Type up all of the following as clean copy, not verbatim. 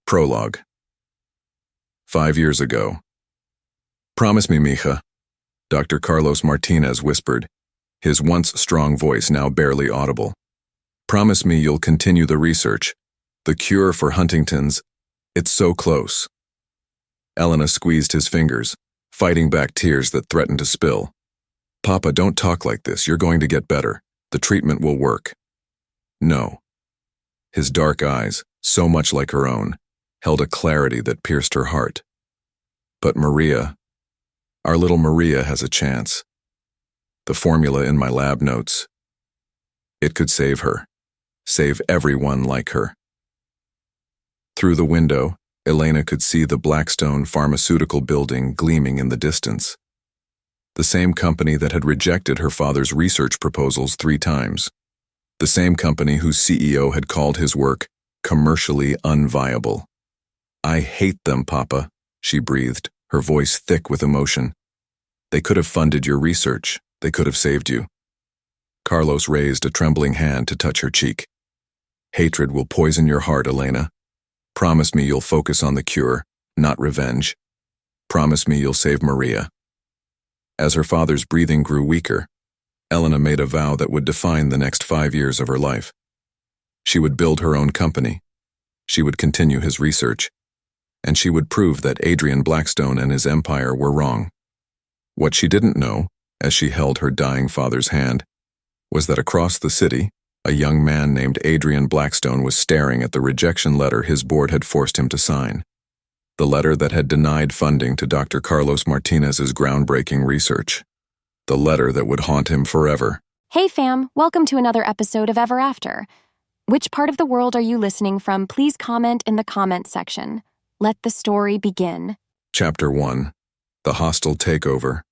Prologue. 5 years ago. Promise me, mija, Dr. Carlos Martinez whispered, his once strong voice now barely audible. Promise me you'll continue the research. The cure for Huntington's, it's so close. Elena squeezed his fingers, fighting back tears that threatened to spill. Papa, don't talk like this. You're going to get better. The treatment will work. No. His dark eyes, so much like her own, held a clarity that pierced her heart. But Maria, our little Maria has a chance. The formula in my lab notes. It could save her. Save everyone like her. Through the window, Elena could see the Blackstone pharmaceutical building gleaming in the distance. The same company that had rejected her father's research proposals 3 times. The same company whose CEO had called his work commercially unviable. I hate them, Papa, she breathed, her voice thick with emotion. They could have funded your research. They could have saved you. Carlos raised a trembling hand to touch her cheek. Hatred will poison your heart, Elena. Promise me you'll focus on the cure, not revenge. Promise me you'll save Maria. As her father's breathing grew weaker, Elena made a vow that would define the next 5 years of her life. She would build her own company. She would continue his research. And she would prove that Adrian Blackstone and his empire were wrong. What she didn't know, as she held her dying father's hand, was that across the city, a young man named Adrian Blackstone was staring at the rejection letter his board had forced him to sign. The letter that had denied funding to Dr. Carlos Martinez's groundbreaking research. The letter that would haunt him forever. Hey fam, welcome to another episode of Ever After. Which part of the world are you listening from? Please comment in the comments section. Let the story begin. Chapter 1. The Hostile Takeover.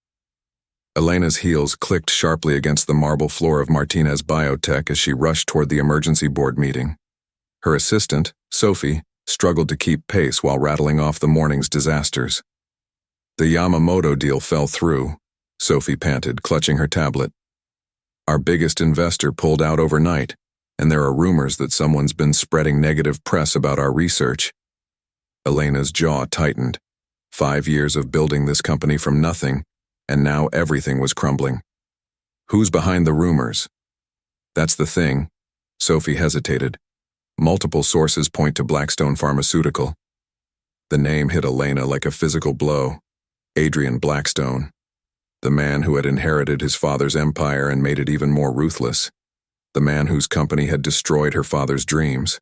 Elena's heels clicked sharply against the marble floor of Martinez Biotech as she rushed toward the emergency board meeting. Her assistant, Sophie, struggled to keep pace while rattling off the morning's disasters. The Yamamoto deal fell through, Sophie panted, clutching her tablet. Our biggest investor pulled out overnight, and there are rumors that someone's been spreading negative press about our research. Elena's jaw tightened. 5 years of building this company from nothing, and now everything was crumbling. Who's behind the rumors? That's the thing. Sophie hesitated. Multiple sources point to Blackstone Pharmaceutical. The name hit Elena like a physical blow. Adrian Blackstone. The man who had inherited his father's empire and made it even more ruthless. The man whose company had destroyed her father's dreams.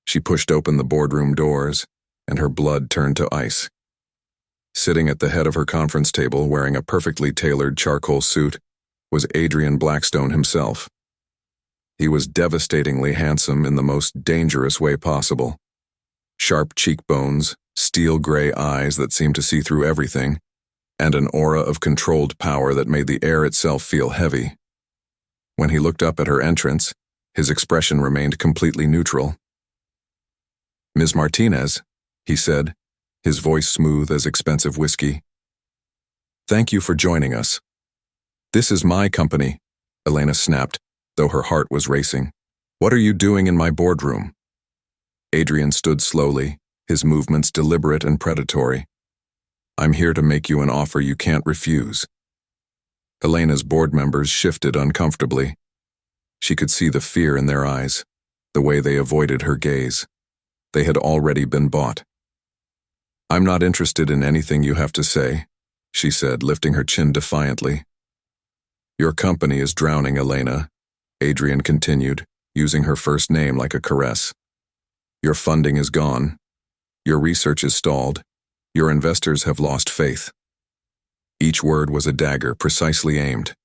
She pushed open the boardroom doors, and her blood turned to ice. Sitting at the head of her conference table, wearing a perfectly tailored charcoal suit, was Adrian Blackstone himself. He was devastatingly handsome in the most dangerous way possible. Sharp cheekbones, steel gray eyes that seemed to see through everything, and an aura of controlled power that made the air itself feel heavy. When he looked up at her entrance, his expression remained completely neutral. "Ms. Martinez," he said, his voice smooth as expensive whiskey. "Thank you for joining us." "This is my company," Elena snapped, though her heart was racing. "What are you doing in my boardroom?" Adrian stood slowly, his movements deliberate and predatory. "I'm here to make you an offer you can't refuse." Elena's board members shifted uncomfortably. She could see the fear in their eyes, the way they avoided her gaze. They had already been bought. "I'm not interested in anything you have to say," she said, lifting her chin defiantly. "Your company is drowning, Elena," Adrian continued, using her first name like a caress. "Your funding is gone. Your research is stalled. Your investors have lost faith." Each word was a dagger precisely aimed.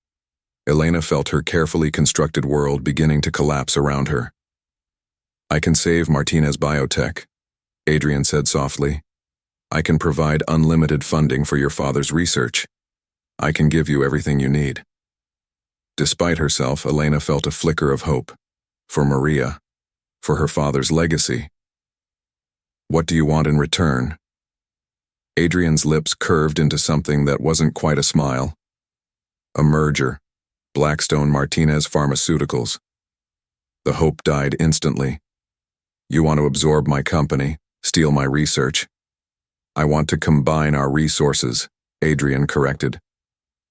Elena felt her carefully constructed world beginning to collapse around her. "I can save Martinez Biotech," Adrian said softly. "I can provide unlimited funding for your father's research. I can give you everything you need." Despite herself, Elena felt a flicker of hope. For Maria. For her father's legacy. "What do you want in return?" Adrian's lips curved into something that wasn't quite a smile. "A merger. Blackstone Martinez Pharmaceuticals." The hope died instantly. "You want to absorb my company, Steal my research. I want to combine our resources, Adrian corrected.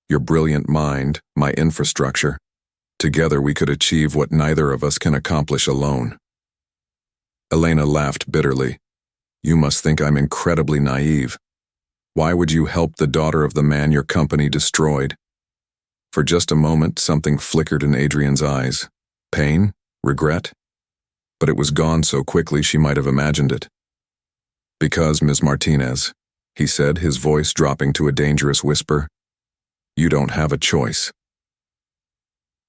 Your brilliant mind, my infrastructure. Together we could achieve what neither of us can accomplish alone. Elena laughed bitterly. You must think I'm incredibly naive. Why would you help the daughter of the man your company destroyed? For just a moment, something flickered in Adrian's eyes. Pain? Regret? But it was gone so quickly she might have imagined it. Because, Ms. Martinez, he said, his voice dropping to a dangerous whisper, you don't have a choice.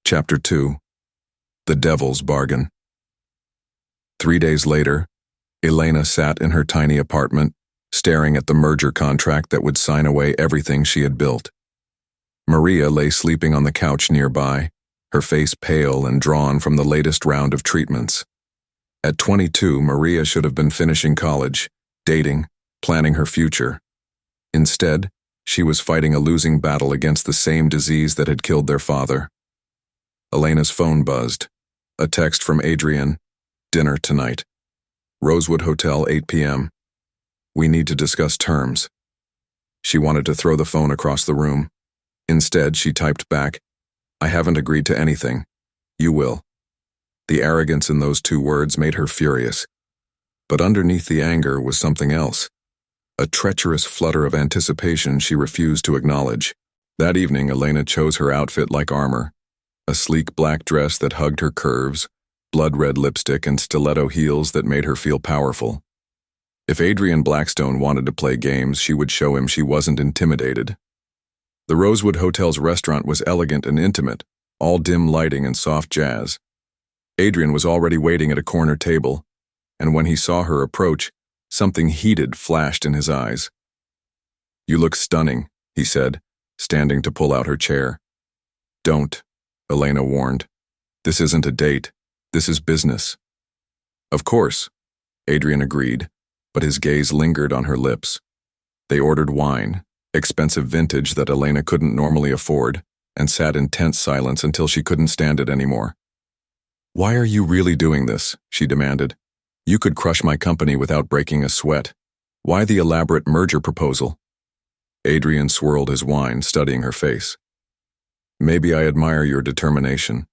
Chapter 2. The Devil's Bargain. 3 days later, Elena sat in her tiny apartment, staring at the merger contract that would sign away everything she had built. Maria lay sleeping on the couch nearby, her face pale and drawn from the latest round of treatments. At 22, Maria should have been finishing college, dating, planning her future. Instead, she was fighting a losing battle against the same disease that had killed their father. Elena's phone buzzed. A text from Adrian. Dinner tonight. Rosewood Hotel, 8 p.m. We need to discuss terms. She wanted to throw the phone across the room. Instead, she typed back, I haven't agreed to anything. You will. The arrogance in those 2 words made her furious. But underneath the anger was something else. A treacherous flutter of anticipation she refused to acknowledge. That evening, Elena chose her outfit like armor. A sleek black dress that hugged her curves, blood-red lipstick and stiletto heels that made her feel powerful. If Adrian Blackstone wanted to play games, she would show him she wasn't intimidated. The Rosewood Hotel's restaurant was elegant and intimate, all dim lighting and soft jazz. Adrian was already waiting at a corner table, and when he saw her approach, something heated flashed in his eyes. You look stunning, he said, standing to pull out her chair. Don't, Elena warned. This isn't a date. This is business. Of course, Adrian agreed, but his gaze lingered on her lips. They ordered wine, expensive vintage that Elena couldn't normally afford, and sat in tense silence until she couldn't stand it anymore. Why are you really doing this? She demanded. You could crush my company without breaking a sweat. Why the elaborate merger proposal? Adrian swirled his wine, studying her face. Maybe I admire your determination.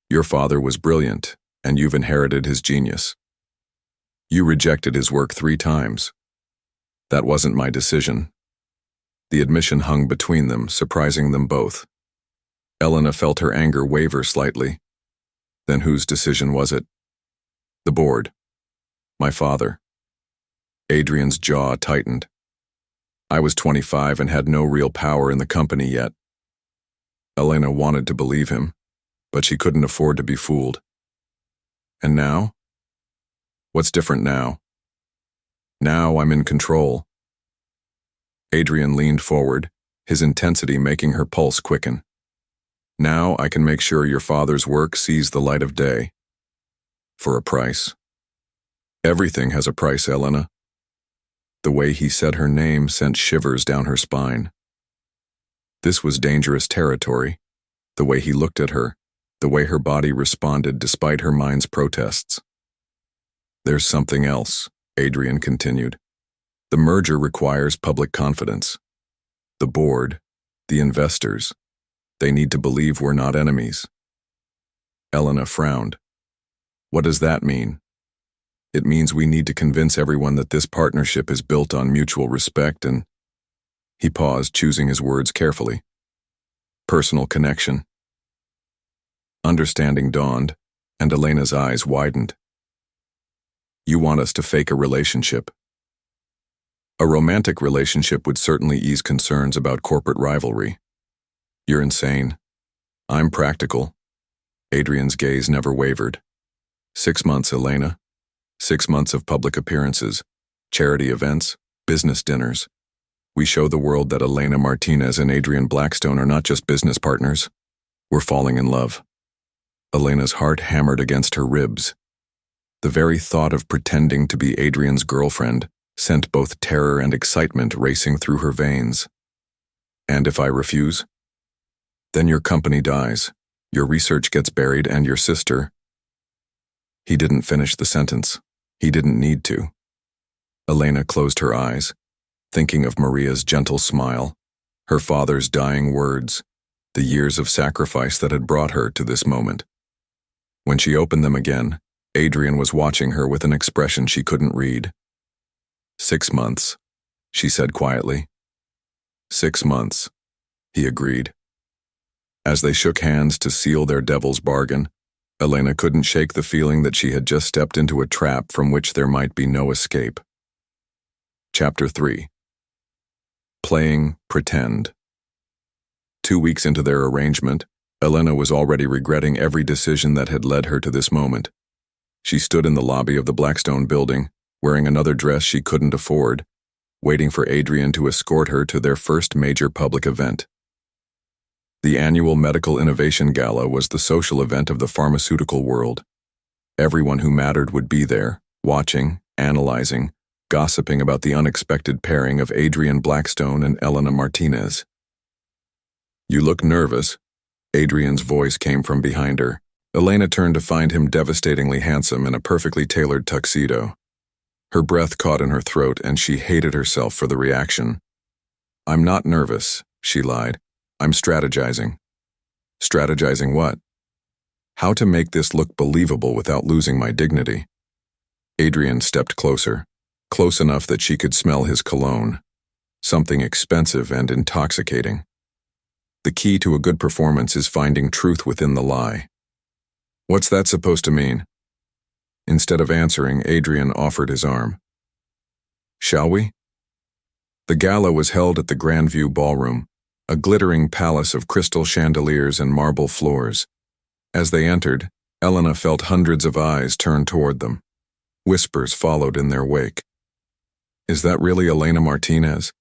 Your father was brilliant, and you've inherited his genius. You rejected his work 3 times. That wasn't my decision. The admission hung between them, surprising them both. Elena felt her anger waver slightly. Then whose decision was it? The board. My father. Adrian's jaw tightened. I was 25 and had no real power in the company yet. Elena wanted to believe him, but she couldn't afford to be fooled. And now? What's different now? Now I'm in control. Adrian leaned forward, his intensity making her pulse quicken. Now I can make sure your father's work sees the light of day. For a price. Everything has a price, Elena. The way he said her name sent shivers down her spine. This was dangerous territory. The way he looked at her, the way her body responded despite her mind's protests. There's something else, Adrian continued. The merger requires public confidence. The board, the investors, they need to believe we're not enemies. Elena frowned. What does that mean? It means we need to convince everyone that this partnership is built on mutual respect and... He paused, choosing his words carefully. Personal connection. Understanding dawned, and Elena's eyes widened. You want us to fake a relationship. A romantic relationship would certainly ease concerns about corporate rivalry. You're insane. I'm practical. Adrian's gaze never wavered. 6 months, Elena. 6 months of public appearances, charity events, business dinners. We show the world that Elena Martinez and Adrian Blackstone are not just business partners. We're falling in love. Elena's heart hammered against her ribs. The very thought of pretending to be Adrian's girlfriend sent both terror and excitement racing through her veins. And if I refuse? Then your company dies, your research gets buried, and your sister... He didn't finish the sentence. He didn't need to. Elena closed her eyes, thinking of Maria's gentle smile, her father's dying words, the years of sacrifice that had brought her to this moment. When she opened them again, Adrian was watching her with an expression she couldn't read. 6 months, she said quietly. 6 months, he agreed. As they shook hands to seal their devil's bargain, Elena couldn't shake the feeling that she had just stepped into a trap from which there might be no escape. Chapter 3. Playing Pretend. 2 weeks into their arrangement, Elena was already regretting every decision that had led her to this moment. She stood in the lobby of the Blackstone building, wearing another dress she couldn't afford, waiting for Adrian to escort her to their first major public event. The annual Medical Innovation Gala was the social event of the pharmaceutical world. Everyone who mattered would be there, watching, analyzing, gossiping about the unexpected pairing of Adrian Blackstone and Elena Martinez. "You look nervous." Adrian's voice came from behind her. Elena turned to find him devastatingly handsome in a perfectly tailored tuxedo. Her breath caught in her throat and she hated herself for the reaction. "I'm not nervous," she lied. "I'm strategizing." "Strategizing what?" "How to make this look believable without losing my dignity." Adrian stepped closer, close enough that she could smell his cologne, something expensive and intoxicating. The key to a good performance is finding truth within the lie. "What's that supposed to mean?" Instead of answering, Adrian offered his arm. "Shall we?" The gala was held at the Grandview Ballroom, a glittering palace of crystal chandeliers and marble floors. As they entered, Elena felt hundreds of eyes turn toward them. Whispers followed in their wake. "Is that really Elena Martinez?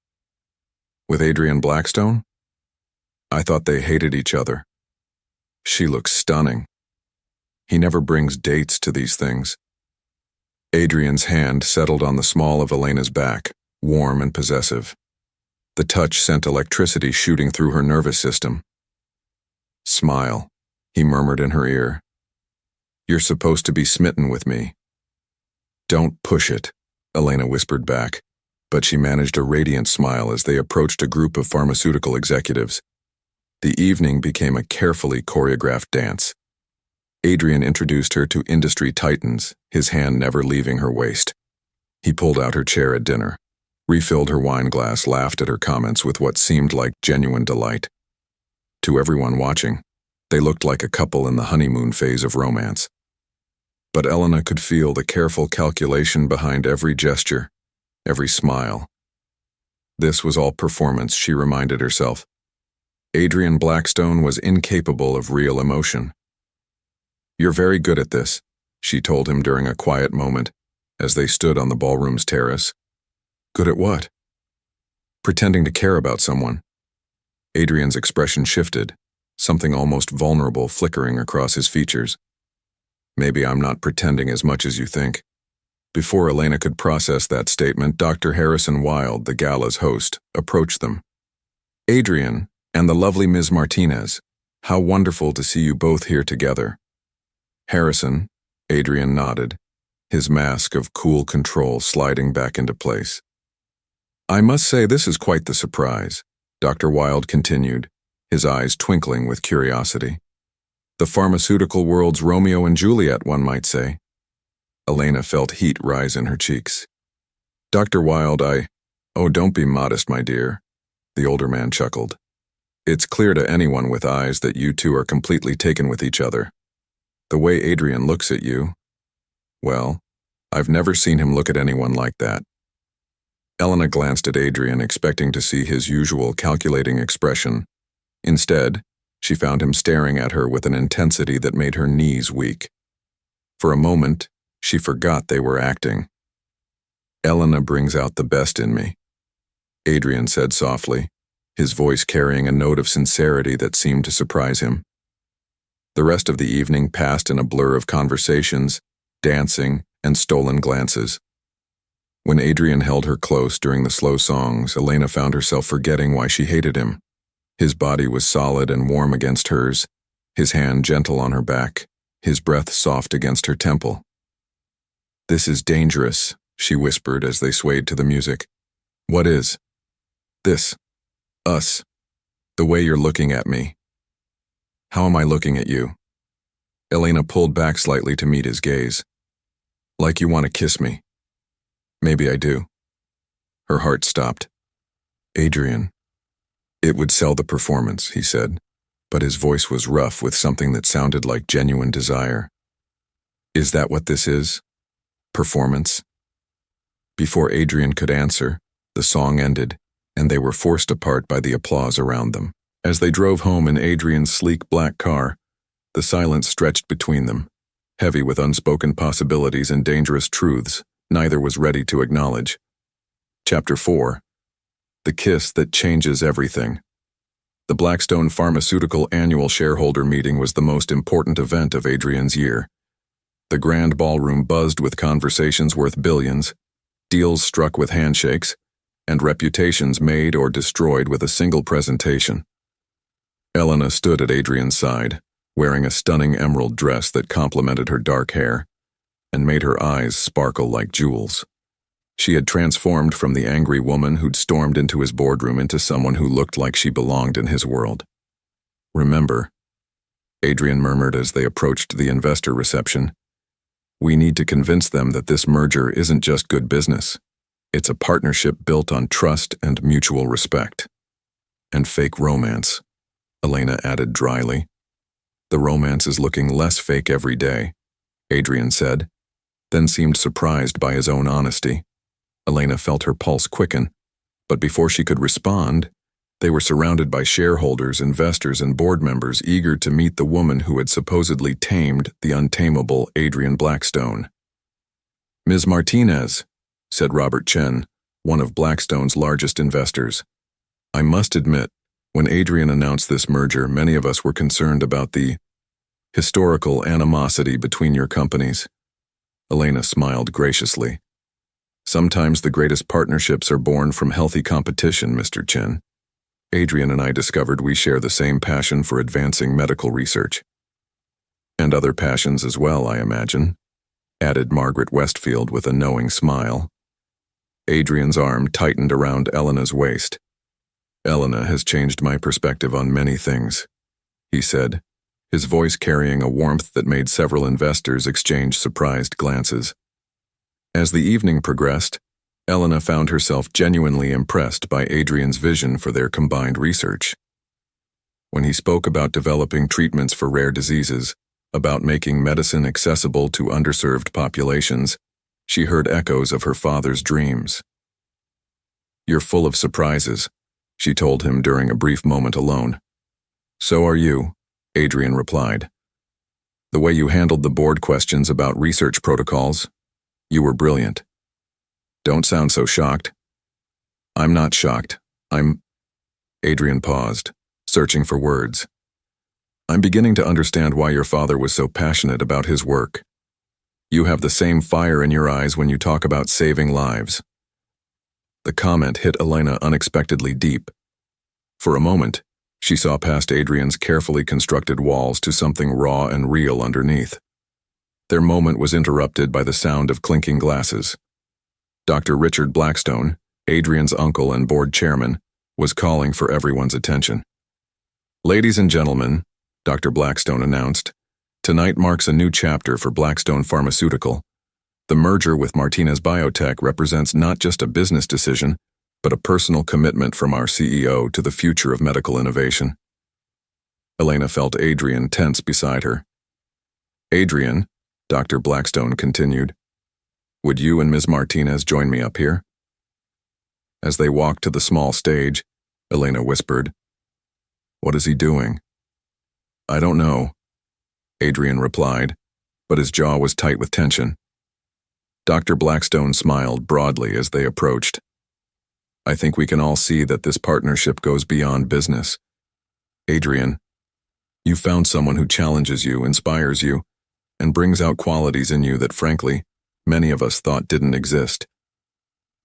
With Adrian Blackstone? I thought they hated each other. She looks stunning. He never brings dates to these things." Adrian's hand settled on the small of Elena's back, warm and possessive. The touch sent electricity shooting through her nervous system. "Smile," he murmured in her ear. "You're supposed to be smitten with me." "Don't push it," Elena whispered back, but she managed a radiant smile as they approached a group of pharmaceutical executives. The evening became a carefully choreographed dance. Adrian introduced her to industry titans, his hand never leaving her waist. He pulled out her chair at dinner, refilled her wine glass, laughed at her comments with what seemed like genuine delight. To everyone watching, they looked like a couple in the honeymoon phase of romance. But Elena could feel the careful calculation behind every gesture, every smile. This was all performance, she reminded herself. Adrian Blackstone was incapable of real emotion. "You're very good at this," she told him during a quiet moment, as they stood on the ballroom's terrace. "Good at what?" "Pretending to care about someone." Adrian's expression shifted, something almost vulnerable flickering across his features. "Maybe I'm not pretending as much as you think." Before Elena could process that statement, Dr. Harrison Wilde, the gala's host, approached them. "Adrian and the lovely Ms. Martinez, how wonderful to see you both here together." "Harrison," Adrian nodded, his mask of cool control sliding back into place. "I must say this is quite the surprise," Dr. Wilde continued, his eyes twinkling with curiosity. "The pharmaceutical world's Romeo and Juliet, one might say." Elena felt heat rise in her cheeks. "Dr. Wilde, Oh, don't be modest, my dear," the older man chuckled. "It's clear to anyone with eyes that you two are completely taken with each other. The way Adrian looks at you, well, I've never seen him look at anyone like that." Elena glanced at Adrian, expecting to see his usual calculating expression. Instead, she found him staring at her with an intensity that made her knees weak. For a moment, she forgot they were acting. "Elena brings out the best in me," Adrian said softly, his voice carrying a note of sincerity that seemed to surprise him. The rest of the evening passed in a blur of conversations, dancing, and stolen glances. When Adrian held her close during the slow songs, Elena found herself forgetting why she hated him. His body was solid and warm against hers, his hand gentle on her back, his breath soft against her temple. "This is dangerous," she whispered as they swayed to the music. What is? This. Us. The way you're looking at me. How am I looking at you? Elena pulled back slightly to meet his gaze. Like you want to kiss me. Maybe I do. Her heart stopped. Adrian. It would sell the performance, he said, but his voice was rough with something that sounded like genuine desire. Is that what this is? Performance? Before Adrian could answer, the song ended, and they were forced apart by the applause around them. As they drove home in Adrian's sleek black car, the silence stretched between them, heavy with unspoken possibilities and dangerous truths neither was ready to acknowledge. Chapter 4. The Kiss That Changes Everything. The Blackstone Pharmaceutical annual shareholder meeting was the most important event of Adrian's year. The grand ballroom buzzed with conversations worth billions, deals struck with handshakes, and reputations made or destroyed with a single presentation. Elena stood at Adrian's side, wearing a stunning emerald dress that complemented her dark hair and made her eyes sparkle like jewels. She had transformed from the angry woman who'd stormed into his boardroom into someone who looked like she belonged in his world. Remember, Adrian murmured as they approached the investor reception, we need to convince them that this merger isn't just good business. It's a partnership built on trust and mutual respect. And fake romance, Elena added dryly. The romance is looking less fake every day, Adrian said, then seemed surprised by his own honesty. Elena felt her pulse quicken, but before she could respond, they were surrounded by shareholders, investors, and board members eager to meet the woman who had supposedly tamed the untamable Adrian Blackstone. Ms. Martinez, said Robert Chen, one of Blackstone's largest investors. I must admit, when Adrian announced this merger, many of us were concerned about the historical animosity between your companies. Elena smiled graciously. Sometimes the greatest partnerships are born from healthy competition, Mr. Chen. Adrian and I discovered we share the same passion for advancing medical research. And other passions as well, I imagine, added Margaret Westfield with a knowing smile. Adrian's arm tightened around Elena's waist. Elena has changed my perspective on many things, he said, his voice carrying a warmth that made several investors exchange surprised glances. As the evening progressed, Elena found herself genuinely impressed by Adrian's vision for their combined research. When he spoke about developing treatments for rare diseases, about making medicine accessible to underserved populations, she heard echoes of her father's dreams. You're full of surprises, she told him during a brief moment alone. So are you, Adrian replied. The way you handled the board questions about research protocols, you were brilliant. Don't sound so shocked. I'm not shocked. Adrian paused, searching for words. I'm beginning to understand why your father was so passionate about his work. You have the same fire in your eyes when you talk about saving lives. The comment hit Elena unexpectedly deep. For a moment, she saw past Adrian's carefully constructed walls to something raw and real underneath. Their moment was interrupted by the sound of clinking glasses. Dr. Richard Blackstone, Adrian's uncle and board chairman, was calling for everyone's attention. Ladies and gentlemen, Dr. Blackstone announced, tonight marks a new chapter for Blackstone Pharmaceutical. The merger with Martinez Biotech represents not just a business decision, but a personal commitment from our CEO to the future of medical innovation. Elena felt Adrian tense beside her. Adrian, Dr. Blackstone continued, would you and Ms. Martinez join me up here? As they walked to the small stage, Elena whispered, What is he doing? I don't know, Adrian replied, but his jaw was tight with tension. Dr. Blackstone smiled broadly as they approached. I think we can all see that this partnership goes beyond business. Adrian, you found someone who challenges you, inspires you, and brings out qualities in you that, frankly, many of us thought didn't exist.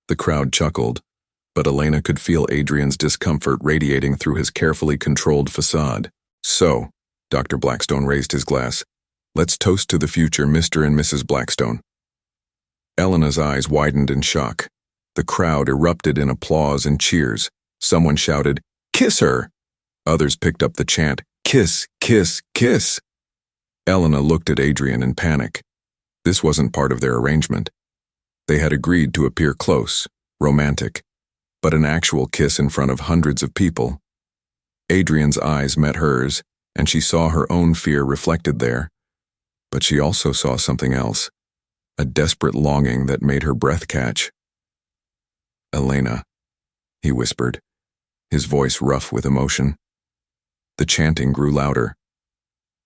The crowd chuckled, but Elena could feel Adrian's discomfort radiating through his carefully controlled facade. So, Dr. Blackstone raised his glass. Let's toast to the future, Mr. and Mrs. Blackstone. Elena's eyes widened in shock. The crowd erupted in applause and cheers. Someone shouted, "Kiss her!" Others picked up the chant, "Kiss, kiss, kiss!" Elena looked at Adrian in panic. This wasn't part of their arrangement. They had agreed to appear close, romantic, but an actual kiss in front of hundreds of people. Adrian's eyes met hers, and she saw her own fear reflected there. But she also saw something else, a desperate longing that made her breath catch. "Elena," he whispered, his voice rough with emotion. The chanting grew louder.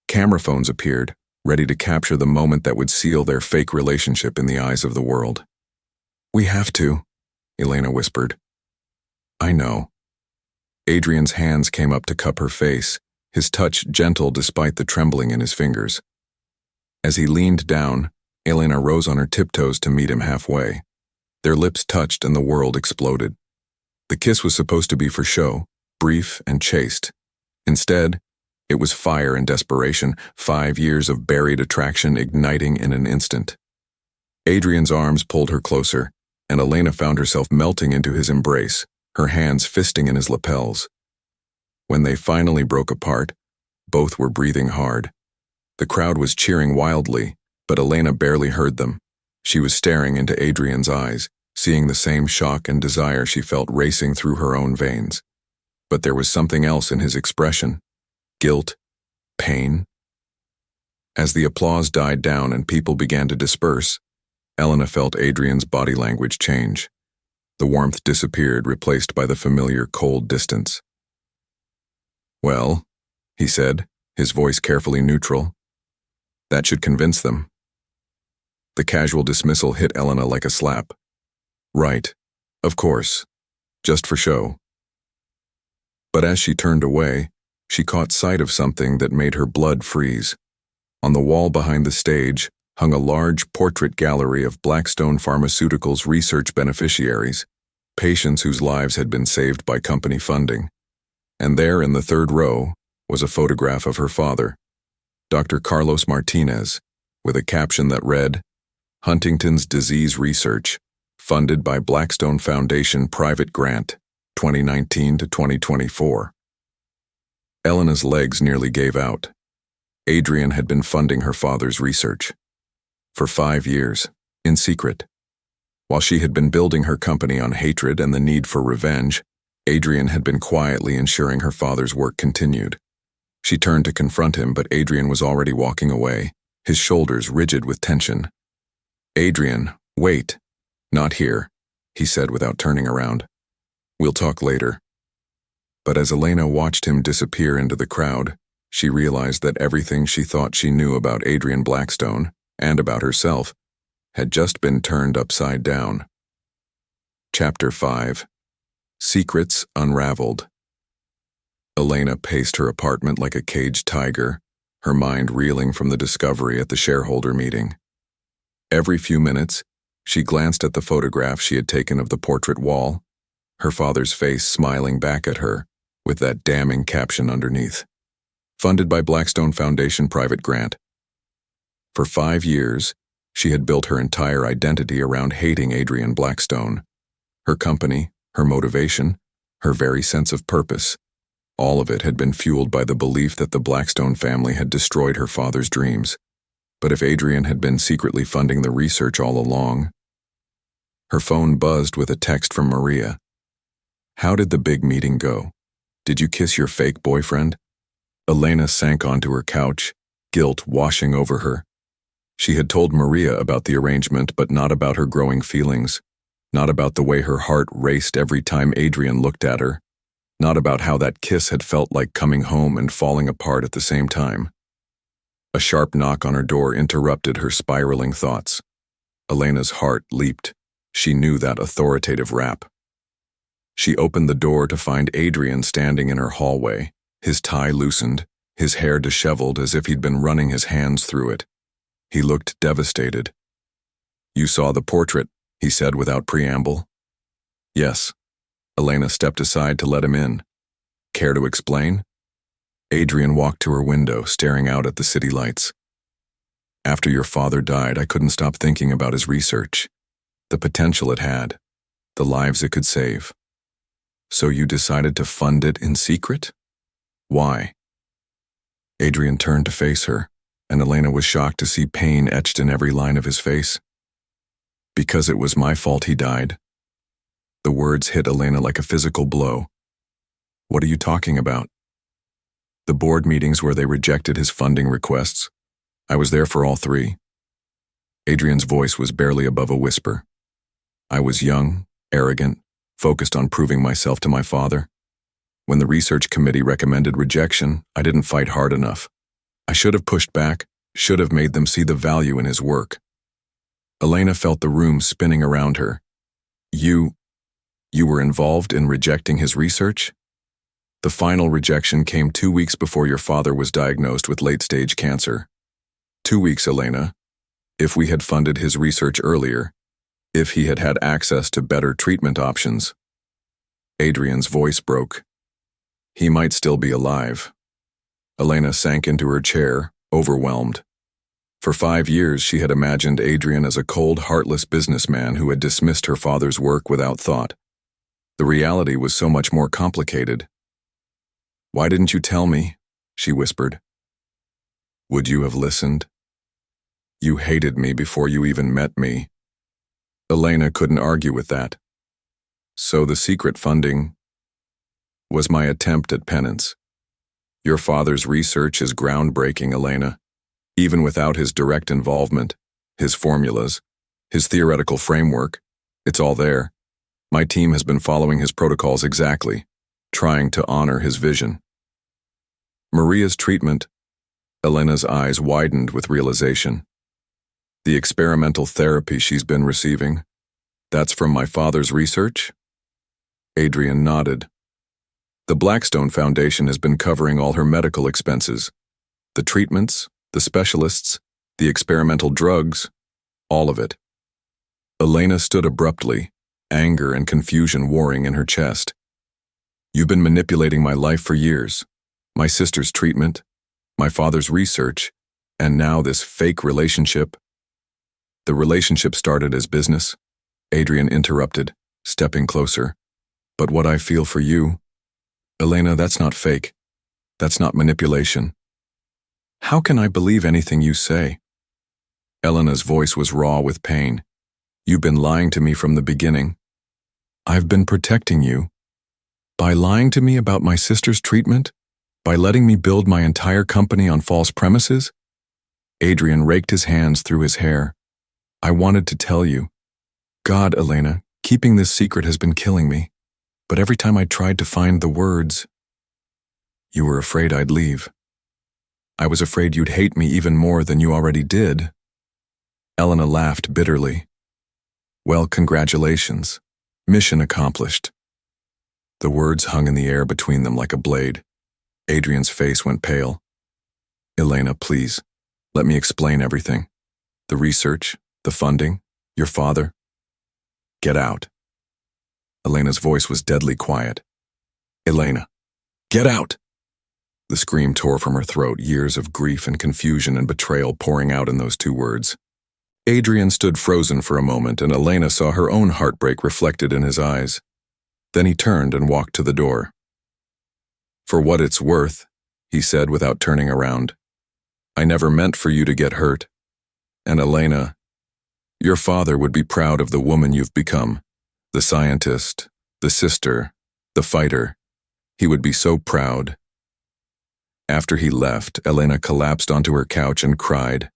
Camera phones appeared, ready to capture the moment that would seal their fake relationship in the eyes of the world. "We have to," Elena whispered. "I know." Adrian's hands came up to cup her face, his touch gentle despite the trembling in his fingers. As he leaned down, Elena rose on her tiptoes to meet him halfway. Their lips touched and the world exploded. The kiss was supposed to be for show, brief and chaste. Instead, it was fire and desperation, 5 years of buried attraction igniting in an instant. Adrian's arms pulled her closer, and Elena found herself melting into his embrace, her hands fisting in his lapels. When they finally broke apart, both were breathing hard. The crowd was cheering wildly, but Elena barely heard them. She was staring into Adrian's eyes, seeing the same shock and desire she felt racing through her own veins. But there was something else in his expression. Guilt, pain. As the applause died down and people began to disperse, Elena felt Adrian's body language change. The warmth disappeared, replaced by the familiar cold distance. "Well," he said, his voice carefully neutral, "that should convince them." The casual dismissal hit Elena like a slap. "Right, of course, just for show." But as she turned away, she caught sight of something that made her blood freeze. On the wall behind the stage hung a large portrait gallery of Blackstone Pharmaceuticals research beneficiaries, patients whose lives had been saved by company funding. And there in the third row was a photograph of her father, Dr. Carlos Martinez, with a caption that read, "Huntington's Disease Research, funded by Blackstone Foundation Private Grant, 2019 to 2024. Elena's legs nearly gave out. Adrian had been funding her father's research. For 5 years, in secret. While she had been building her company on hatred and the need for revenge, Adrian had been quietly ensuring her father's work continued. She turned to confront him, but Adrian was already walking away, his shoulders rigid with tension. "Adrian, wait. Not here," he said without turning around. "We'll talk later." But as Elena watched him disappear into the crowd, she realized that everything she thought she knew about Adrian Blackstone, and about herself, had just been turned upside down. Chapter 5. Secrets Unraveled. Elena paced her apartment like a caged tiger, her mind reeling from the discovery at the shareholder meeting. Every few minutes, she glanced at the photograph she had taken of the portrait wall, her father's face smiling back at her, with that damning caption underneath. Funded by Blackstone Foundation Private Grant. For 5 years, she had built her entire identity around hating Adrian Blackstone. Her company, her motivation, her very sense of purpose. All of it had been fueled by the belief that the Blackstone family had destroyed her father's dreams. But if Adrian had been secretly funding the research all along... Her phone buzzed with a text from Maria. "How did the big meeting go? Did you kiss your fake boyfriend?" Elena sank onto her couch, guilt washing over her. She had told Maria about the arrangement, but not about her growing feelings, not about the way her heart raced every time Adrian looked at her, not about how that kiss had felt like coming home and falling apart at the same time. A sharp knock on her door interrupted her spiraling thoughts. Elena's heart leaped. She knew that authoritative rap. She opened the door to find Adrian standing in her hallway, his tie loosened, his hair disheveled as if he'd been running his hands through it. He looked devastated. "You saw the portrait," he said without preamble. "Yes." Elena stepped aside to let him in. "Care to explain?" Adrian walked to her window, staring out at the city lights. "After your father died, I couldn't stop thinking about his research. the potential it had, the lives it could save. So you decided to fund it in secret? Why? Adrian turned to face her, and Elena was shocked to see pain etched in every line of his face. Because it was my fault he died. The words hit Elena like a physical blow. What are you talking about? The board meetings where they rejected his funding requests. I was there for all three. Adrian's voice was barely above a whisper. I was young, arrogant, focused on proving myself to my father. When the research committee recommended rejection, I didn't fight hard enough. I should have pushed back, should have made them see the value in his work. Elena felt the room spinning around her. You were involved in rejecting his research? The final rejection came 2 weeks before your father was diagnosed with late-stage cancer. 2 weeks, Elena. If we had funded his research earlier, if he had had access to better treatment options. Adrian's voice broke. He might still be alive. Elena sank into her chair, overwhelmed. For 5 years, she had imagined Adrian as a cold, heartless businessman who had dismissed her father's work without thought. The reality was so much more complicated. Why didn't you tell me? She whispered. Would you have listened? You hated me before you even met me. Elena couldn't argue with that. So the secret funding was my attempt at penance. Your father's research is groundbreaking, Elena. Even without his direct involvement, his formulas, his theoretical framework, it's all there. My team has been following his protocols exactly, trying to honor his vision. Maria's treatment, Elena's eyes widened with realization. The experimental therapy she's been receiving, that's from my father's research? Adrian nodded. The Blackstone Foundation has been covering all her medical expenses. The treatments, the specialists, the experimental drugs, all of it. Elena stood abruptly, anger and confusion warring in her chest. You've been manipulating my life for years. My sister's treatment, my father's research, and now this fake relationship. The relationship started as business, Adrian interrupted, stepping closer. But what I feel for you, Elena, that's not fake. That's not manipulation. How can I believe anything you say? Elena's voice was raw with pain. You've been lying to me from the beginning. I've been protecting you. By lying to me about my sister's treatment? By letting me build my entire company on false premises? Adrian raked his hands through his hair. I wanted to tell you. God, Elena, keeping this secret has been killing me. But every time I tried to find the words, you were afraid I'd leave. I was afraid you'd hate me even more than you already did. Elena laughed bitterly. Well, congratulations. Mission accomplished. The words hung in the air between them like a blade. Adrian's face went pale. Elena, please, let me explain everything. The research, the funding, your father. Get out. Elena's voice was deadly quiet. Elena, get out! The scream tore from her throat, years of grief and confusion and betrayal pouring out in those 2 words. Adrian stood frozen for a moment, and Elena saw her own heartbreak reflected in his eyes. Then he turned and walked to the door. For what it's worth, he said without turning around, I never meant for you to get hurt. And Elena, your father would be proud of the woman you've become, the scientist, the sister, the fighter. He would be so proud. After he left, Elena collapsed onto her couch and cried.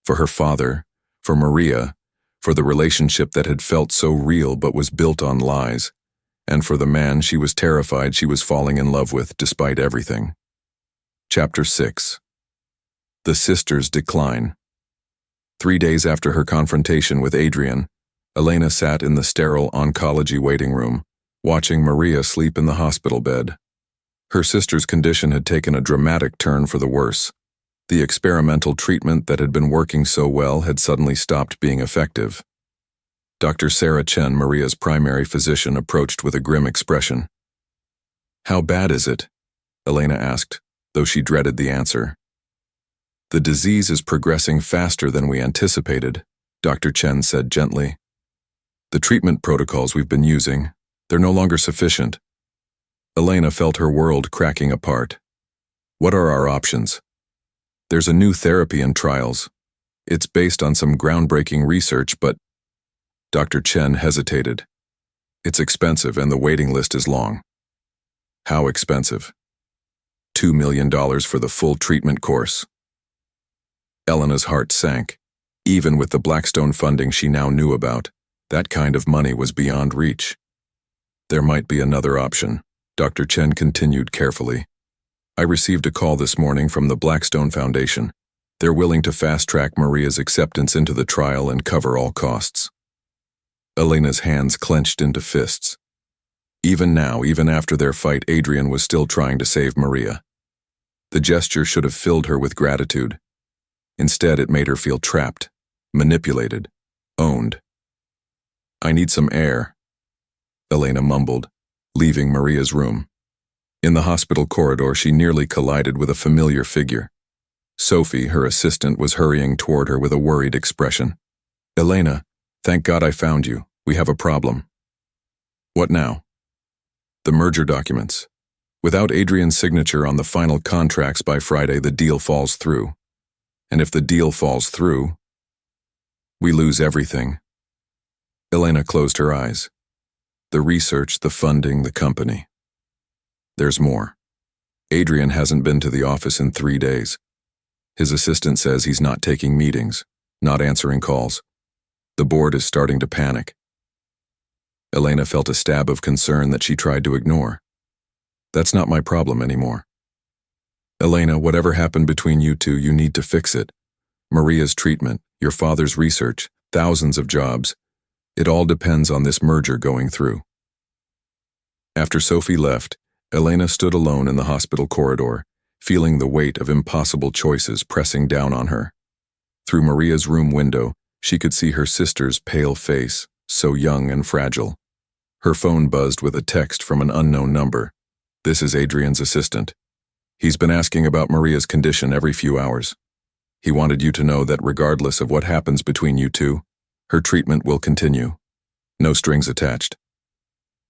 For her father, for Maria, for the relationship that had felt so real but was built on lies, and for the man she was terrified she was falling in love with despite everything. Chapter 6. The Sisters' Decline. 3 days after her confrontation with Adrian, Elena sat in the sterile oncology waiting room, watching Maria sleep in the hospital bed. Her sister's condition had taken a dramatic turn for the worse. The experimental treatment that had been working so well had suddenly stopped being effective. Dr. Sarah Chen, Maria's primary physician, approached with a grim expression. How bad is it? Elena asked, though she dreaded the answer. The disease is progressing faster than we anticipated, Dr. Chen said gently. The treatment protocols we've been using, they're no longer sufficient. Elena felt her world cracking apart. What are our options? There's a new therapy in trials. It's based on some groundbreaking research, but Dr. Chen hesitated. It's expensive and the waiting list is long. How expensive? $2 million for the full treatment course. Elena's heart sank. Even with the Blackstone funding she now knew about, that kind of money was beyond reach. There might be another option, Dr. Chen continued carefully. I received a call this morning from the Blackstone Foundation. They're willing to fast-track Maria's acceptance into the trial and cover all costs. Elena's hands clenched into fists. Even now, even after their fight, Adrian was still trying to save Maria. The gesture should have filled her with gratitude. Instead, it made her feel trapped, manipulated, owned. I need some air, Elena mumbled, leaving Maria's room. In the hospital corridor, she nearly collided with a familiar figure. Sophie, her assistant, was hurrying toward her with a worried expression. Elena, thank God I found you. We have a problem. What now? The merger documents. Without Adrian's signature on the final contracts by Friday, the deal falls through. And if the deal falls through, we lose everything. Elena closed her eyes. The research, the funding, the company. There's more. Adrian hasn't been to the office in 3 days. His assistant says he's not taking meetings, not answering calls. The board is starting to panic. Elena felt a stab of concern that she tried to ignore. That's not my problem anymore. Elena, whatever happened between you two, you need to fix it. Maria's treatment, your father's research, thousands of jobs. It all depends on this merger going through. After Sophie left, Elena stood alone in the hospital corridor, feeling the weight of impossible choices pressing down on her. Through Maria's room window, she could see her sister's pale face, so young and fragile. Her phone buzzed with a text from an unknown number. This is Adrian's assistant. He's been asking about Maria's condition every few hours. He wanted you to know that regardless of what happens between you two, her treatment will continue. No strings attached.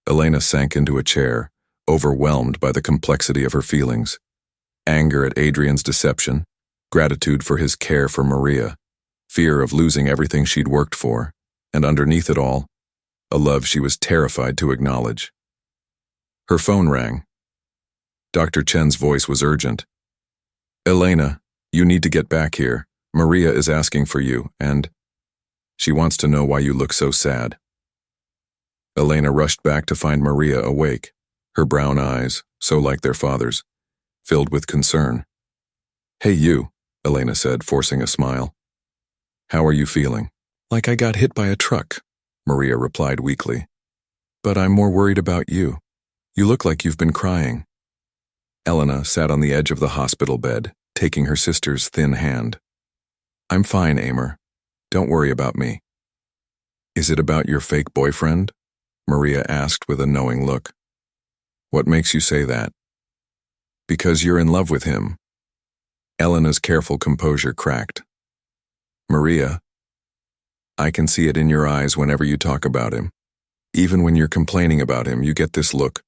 Elena sank into a chair, overwhelmed by the complexity of her feelings. Anger at Adrian's deception, gratitude for his care for Maria, fear of losing everything she'd worked for, and underneath it all, a love she was terrified to acknowledge. Her phone rang. Dr. Chen's voice was urgent. Elena, you need to get back here. Maria is asking for you, and she wants to know why you look so sad. Elena rushed back to find Maria awake, her brown eyes, so like their father's, filled with concern. Hey you, Elena said, forcing a smile. How are you feeling? Like I got hit by a truck, Maria replied weakly. But I'm more worried about you. You look like you've been crying. Elena sat on the edge of the hospital bed, taking her sister's thin hand. I'm fine, Amer. Don't worry about me. Is it about your fake boyfriend? Maria asked with a knowing look. What makes you say that? Because you're in love with him. Elena's careful composure cracked. Maria, I can see it in your eyes whenever you talk about him. Even when you're complaining about him, you get this look.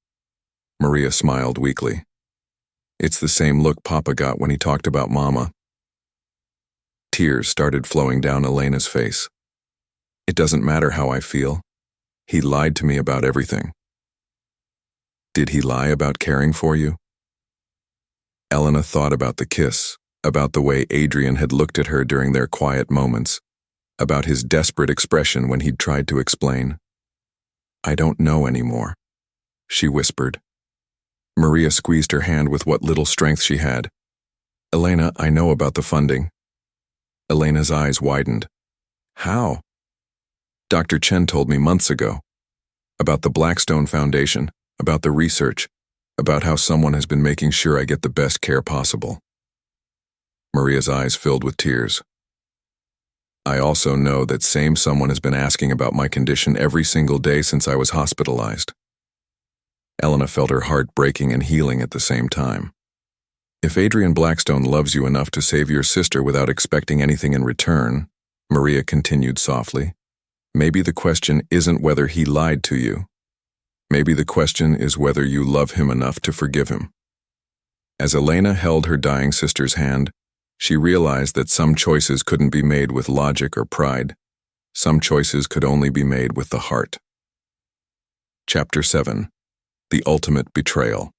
Maria smiled weakly. It's the same look Papa got when he talked about Mama. Tears started flowing down Elena's face. It doesn't matter how I feel. He lied to me about everything. Did he lie about caring for you? Elena thought about the kiss, about the way Adrian had looked at her during their quiet moments, about his desperate expression when he'd tried to explain. I don't know anymore, she whispered. Maria squeezed her hand with what little strength she had. Elena, I know about the funding. Elena's eyes widened. How? Dr. Chen told me months ago. About the Blackstone Foundation, about the research, about how someone has been making sure I get the best care possible. Maria's eyes filled with tears. I also know that same someone has been asking about my condition every single day since I was hospitalized. Elena felt her heart breaking and healing at the same time. If Adrian Blackstone loves you enough to save your sister without expecting anything in return, Maria continued softly, Maybe the question isn't whether he lied to you. Maybe the question is whether you love him enough to forgive him. As Elena held her dying sister's hand, she realized that some choices couldn't be made with logic or pride. Some choices could only be made with the heart. Chapter 7. The Ultimate Betrayal.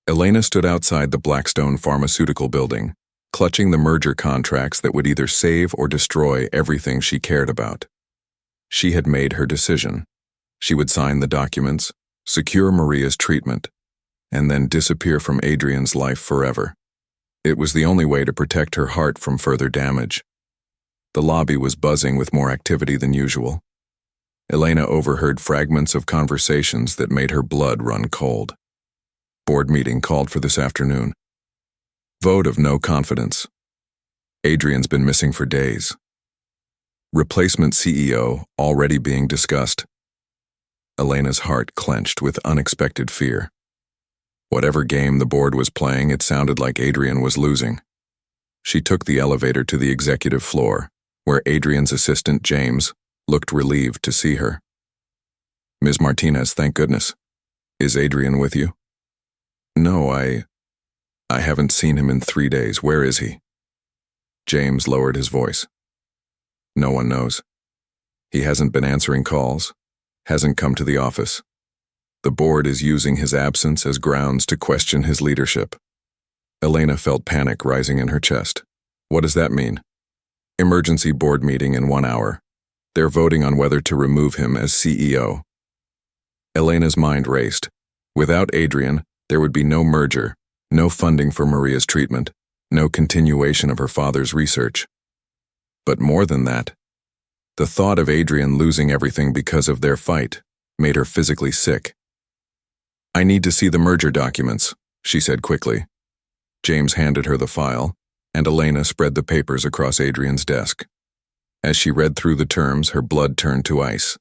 Elena stood outside the Blackstone Pharmaceutical building, clutching the merger contracts that would either save or destroy everything she cared about. She had made her decision. She would sign the documents, secure Maria's treatment, and then disappear from Adrian's life forever. It was the only way to protect her heart from further damage. The lobby was buzzing with more activity than usual. Elena overheard fragments of conversations that made her blood run cold. Board meeting called for this afternoon. Vote of no confidence. Adrian's been missing for days. Replacement CEO already being discussed. Elena's heart clenched with unexpected fear. Whatever game the board was playing, it sounded like Adrian was losing. She took the elevator to the executive floor, where Adrian's assistant, James, looked relieved to see her. Ms. Martinez, thank goodness. Is Adrian with you? No, I haven't seen him in 3 days. Where is he? James lowered his voice. No one knows. He hasn't been answering calls, hasn't come to the office. The board is using his absence as grounds to question his leadership. Elena felt panic rising in her chest. What does that mean? Emergency board meeting in 1 hour. They're voting on whether to remove him as CEO. Elena's mind raced. Without Adrian, there would be no merger, no funding for Maria's treatment, no continuation of her father's research. But more than that, the thought of Adrian losing everything because of their fight made her physically sick. I need to see the merger documents, she said quickly. James handed her the file, and Elena spread the papers across Adrian's desk. As she read through the terms, her blood turned to ice.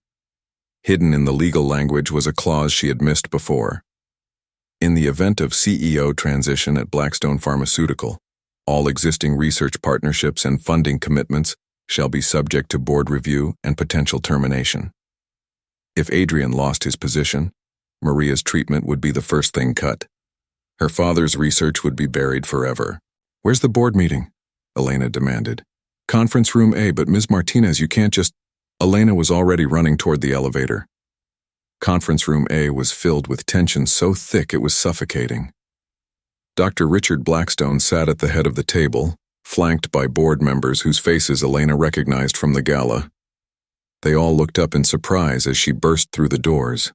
Hidden in the legal language was a clause she had missed before. In the event of CEO transition at Blackstone Pharmaceutical, all existing research partnerships and funding commitments shall be subject to board review and potential termination. If Adrian lost his position, Maria's treatment would be the first thing cut. Her father's research would be buried forever. Where's the board meeting? Elena demanded. Conference room A, but Ms. Martinez, you can't just... Elena was already running toward the elevator. Conference room A was filled with tension so thick it was suffocating. Dr. Richard Blackstone sat at the head of the table, flanked by board members whose faces Elena recognized from the gala. They all looked up in surprise as she burst through the doors.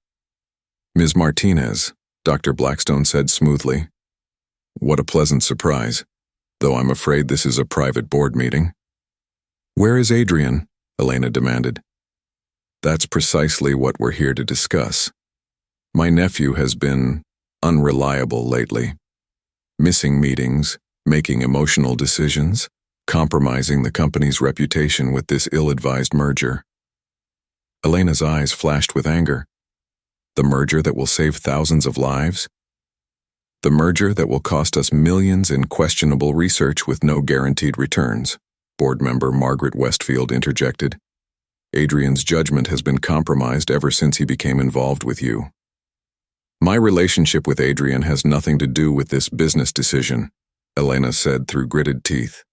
Ms. Martinez, Dr. Blackstone said smoothly. What a pleasant surprise, though I'm afraid this is a private board meeting. Where is Adrian? Elena demanded. That's precisely what we're here to discuss. My nephew has been unreliable lately. Missing meetings, making emotional decisions, compromising the company's reputation with this ill-advised merger. Elena's eyes flashed with anger. The merger that will save thousands of lives? The merger that will cost us millions in questionable research with no guaranteed returns, board member Margaret Westfield interjected. Adrian's judgment has been compromised ever since he became involved with you. My relationship with Adrian has nothing to do with this business decision, Elena said through gritted teeth.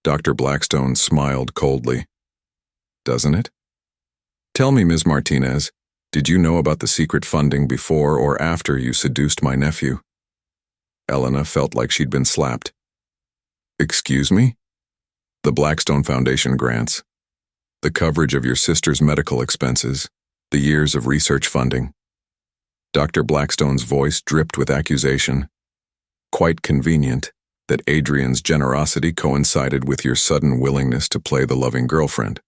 Dr. Blackstone smiled coldly. Doesn't it? Tell me, Ms. Martinez, did you know about the secret funding before or after you seduced my nephew? Elena felt like she'd been slapped. Excuse me? The Blackstone Foundation grants, the coverage of your sister's medical expenses, the years of research funding. Dr. Blackstone's voice dripped with accusation. Quite convenient that Adrian's generosity coincided with your sudden willingness to play the loving girlfriend.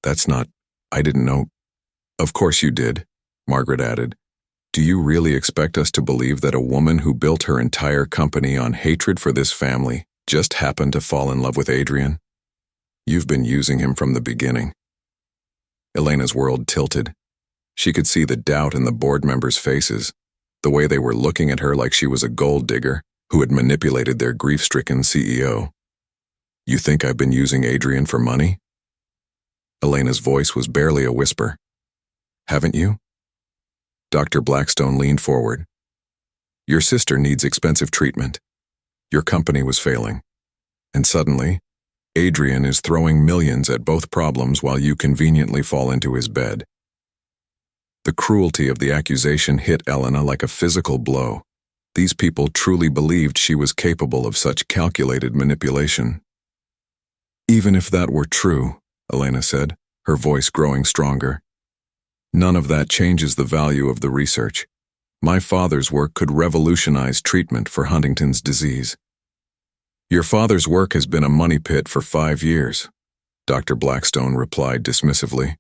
That's not... I didn't know. Of course you did, Margaret added. Do you really expect us to believe that a woman who built her entire company on hatred for this family just happened to fall in love with Adrian? You've been using him from the beginning. Elena's world tilted. She could see the doubt in the board members' faces, the way they were looking at her like she was a gold digger who had manipulated their grief-stricken CEO. You think I've been using Adrian for money? Elena's voice was barely a whisper. Haven't you? Dr. Blackstone leaned forward. Your sister needs expensive treatment. Your company was failing. And suddenly, Adrian is throwing millions at both problems while you conveniently fall into his bed. The cruelty of the accusation hit Elena like a physical blow. These people truly believed she was capable of such calculated manipulation. Even if that were true, Elena said, her voice growing stronger, none of that changes the value of the research. My father's work could revolutionize treatment for Huntington's disease. Your father's work has been a money pit for 5 years, Dr. Blackstone replied dismissively.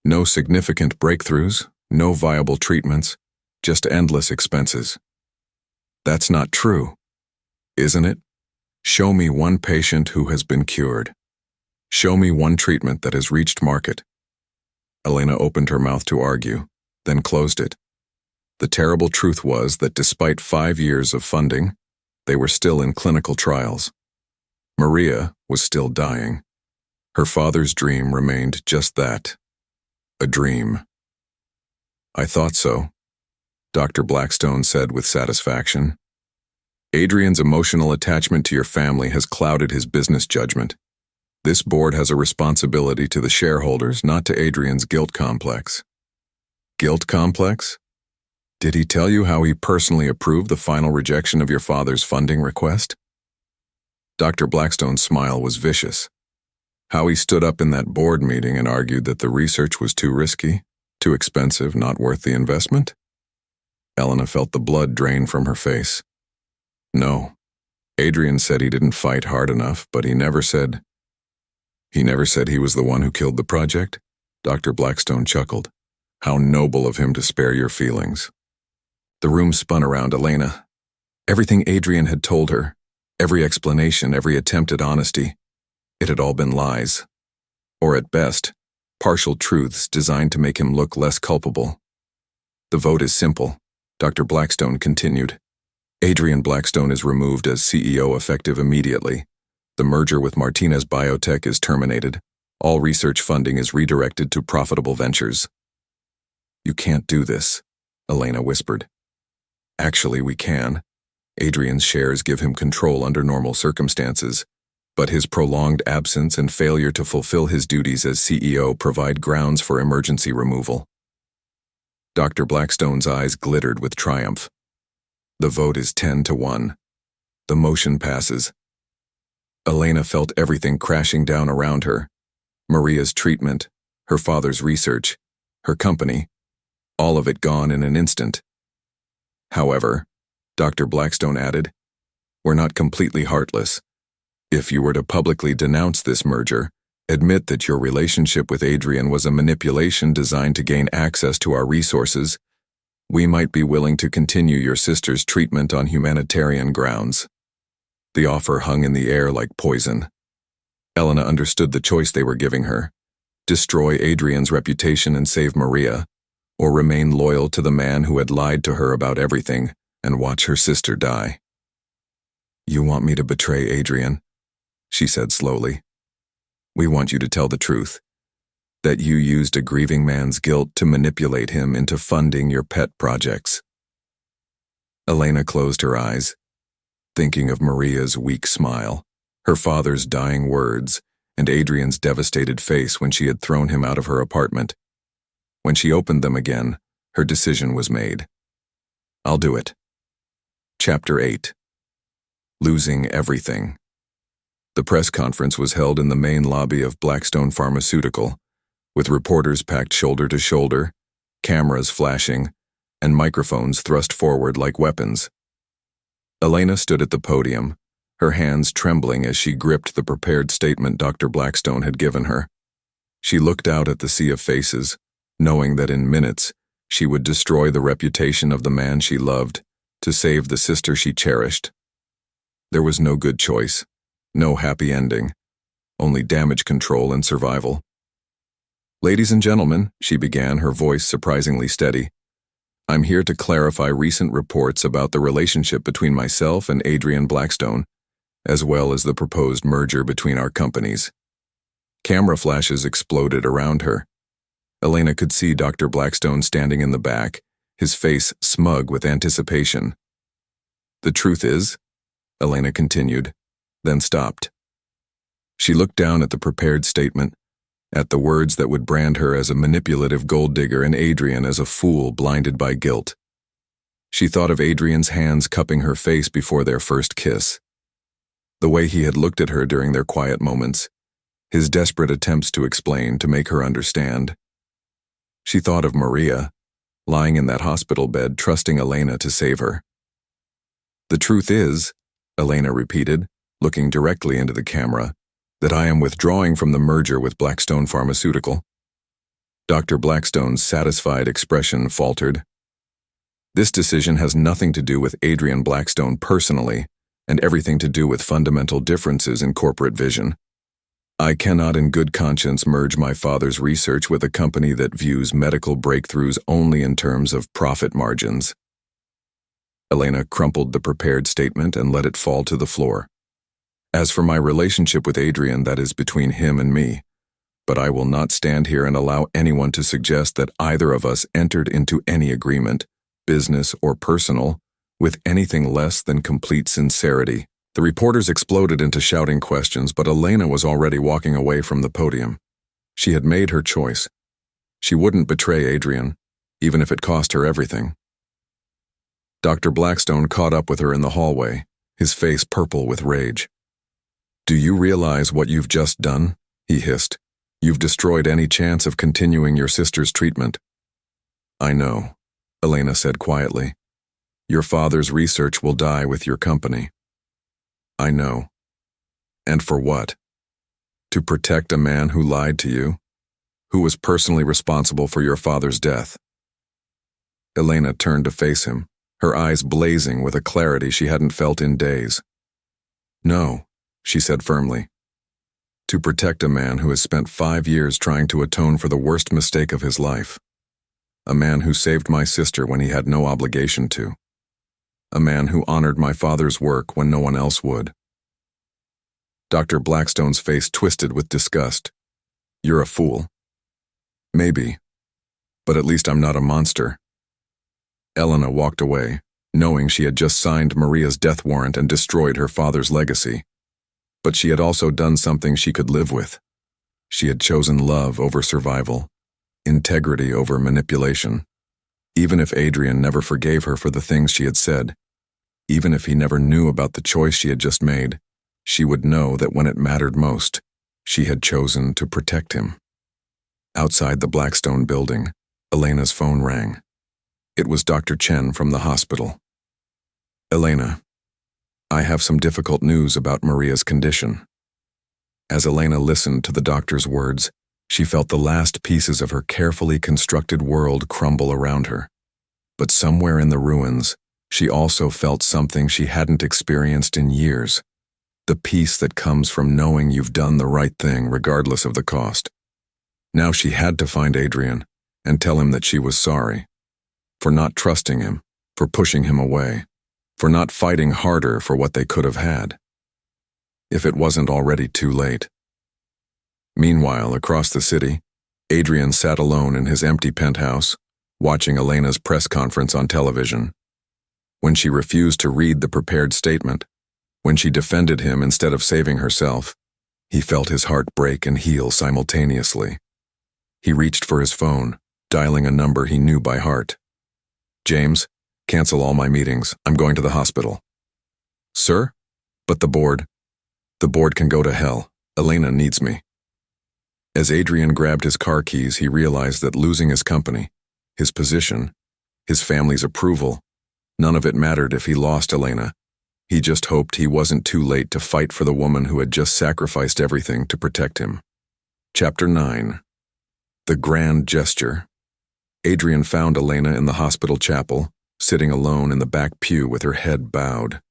No significant breakthroughs, no viable treatments, just endless expenses. That's not true, isn't it? Show me one patient who has been cured. Show me one treatment that has reached market. Elena opened her mouth to argue, then closed it. The terrible truth was that despite 5 years of funding, they were still in clinical trials. Maria was still dying. Her father's dream remained just that, a dream. I thought so, Dr. Blackstone said with satisfaction. Adrian's emotional attachment to your family has clouded his business judgment. This board has a responsibility to the shareholders, not to Adrian's guilt complex. Guilt complex? Did he tell you how he personally approved the final rejection of your father's funding request? Dr. Blackstone's smile was vicious. How he stood up in that board meeting and argued that the research was too risky, too expensive, not worth the investment? Elena felt the blood drain from her face. No. Adrian said he didn't fight hard enough, but he never said he was the one who killed the project? Dr. Blackstone chuckled. How noble of him to spare your feelings. The room spun around Elena. Everything Adrian had told her, every explanation, every attempt at honesty, it had all been lies. Or at best, partial truths designed to make him look less culpable. The vote is simple, Dr. Blackstone continued. Adrian Blackstone is removed as CEO effective immediately. The merger with Martinez Biotech is terminated. All research funding is redirected to profitable ventures. You can't do this, Elena whispered. Actually, we can. Adrian's shares give him control under normal circumstances, but his prolonged absence and failure to fulfill his duties as CEO provide grounds for emergency removal. Dr. Blackstone's eyes glittered with triumph. The vote is 10-1. The motion passes. Elena felt everything crashing down around her. Maria's treatment, her father's research, her company, all of it gone in an instant. However, Dr. Blackstone added, we're not completely heartless. If you were to publicly denounce this merger, admit that your relationship with Adrian was a manipulation designed to gain access to our resources, we might be willing to continue your sister's treatment on humanitarian grounds. The offer hung in the air like poison. Elena understood the choice they were giving her. Destroy Adrian's reputation and save Maria, or remain loyal to the man who had lied to her about everything and watch her sister die. You want me to betray Adrian? She said slowly. We want you to tell the truth, that you used a grieving man's guilt to manipulate him into funding your pet projects. Elena closed her eyes, thinking of Maria's weak smile, her father's dying words, and Adrian's devastated face when she had thrown him out of her apartment. When she opened them again, her decision was made. I'll do it. Chapter 8. Losing Everything. The press conference was held in the main lobby of Blackstone Pharmaceutical, with reporters packed shoulder to shoulder, cameras flashing, and microphones thrust forward like weapons. Elena stood at the podium, her hands trembling as she gripped the prepared statement Dr. Blackstone had given her. She looked out at the sea of faces, knowing that in minutes she would destroy the reputation of the man she loved to save the sister she cherished. There was no good choice, no happy ending, only damage control and survival. Ladies and gentlemen, she began, her voice surprisingly steady, I'm here to clarify recent reports about the relationship between myself and Adrian Blackstone, as well as the proposed merger between our companies. Camera flashes exploded around her. Elena could see Dr. Blackstone standing in the back, his face smug with anticipation. "The truth is," Elena continued, then stopped. She looked down at the prepared statement, at the words that would brand her as a manipulative gold digger and Adrian as a fool blinded by guilt. She thought of Adrian's hands cupping her face before their first kiss. The way he had looked at her during their quiet moments, his desperate attempts to explain, to make her understand. She thought of Maria, lying in that hospital bed, trusting Elena to save her. "The truth is," Elena repeated, looking directly into the camera, "that I am withdrawing from the merger with Blackstone Pharmaceutical." Dr. Blackstone's satisfied expression faltered. "This decision has nothing to do with Adrian Blackstone personally, and everything to do with fundamental differences in corporate vision. I cannot in good conscience merge my father's research with a company that views medical breakthroughs only in terms of profit margins." Elena crumpled the prepared statement and let it fall to the floor. "As for my relationship with Adrian, that is between him and me, but I will not stand here and allow anyone to suggest that either of us entered into any agreement, business or personal, with anything less than complete sincerity." The reporters exploded into shouting questions, but Elena was already walking away from the podium. She had made her choice. She wouldn't betray Adrian, even if it cost her everything. Dr. Blackstone caught up with her in the hallway, his face purple with rage. "Do you realize what you've just done?" he hissed. "You've destroyed any chance of continuing your sister's treatment." "I know," Elena said quietly. "Your father's research will die with your company." "I know. And for what? To protect a man who lied to you, who was personally responsible for your father's death." Elena turned to face him, her eyes blazing with a clarity she hadn't felt in days. "No," she said firmly. "To protect a man who has spent 5 years trying to atone for the worst mistake of his life. A man who saved my sister when he had no obligation to. A man who honored my father's work when no one else would." Dr. Blackstone's face twisted with disgust. "You're a fool." "Maybe, but at least I'm not a monster." Elena walked away, knowing she had just signed Maria's death warrant and destroyed her father's legacy. But she had also done something she could live with. She had chosen love over survival, integrity over manipulation. Even if Adrian never forgave her for the things she had said, even if he never knew about the choice she had just made, she would know that when it mattered most, she had chosen to protect him. Outside the Blackstone building, Elena's phone rang. It was Dr. Chen from the hospital. "Elena, I have some difficult news about Maria's condition." As Elena listened to the doctor's words, she felt the last pieces of her carefully constructed world crumble around her. But somewhere in the ruins, she also felt something she hadn't experienced in years. The peace that comes from knowing you've done the right thing regardless of the cost. Now she had to find Adrian and tell him that she was sorry. For not trusting him, for pushing him away, for not fighting harder for what they could have had. If it wasn't already too late. Meanwhile, across the city, Adrian sat alone in his empty penthouse, watching Elena's press conference on television. When she refused to read the prepared statement, when she defended him instead of saving herself, he felt his heart break and heal simultaneously. He reached for his phone, dialing a number he knew by heart. "James, cancel all my meetings. I'm going to the hospital." "Sir? But the board." "The board can go to hell. Elena needs me." As Adrian grabbed his car keys, he realized that losing his company, his position, his family's approval, none of it mattered if he lost Elena. He just hoped he wasn't too late to fight for the woman who had just sacrificed everything to protect him. Chapter 9. The Grand Gesture. Adrian found Elena in the hospital chapel, sitting alone in the back pew with her head bowed.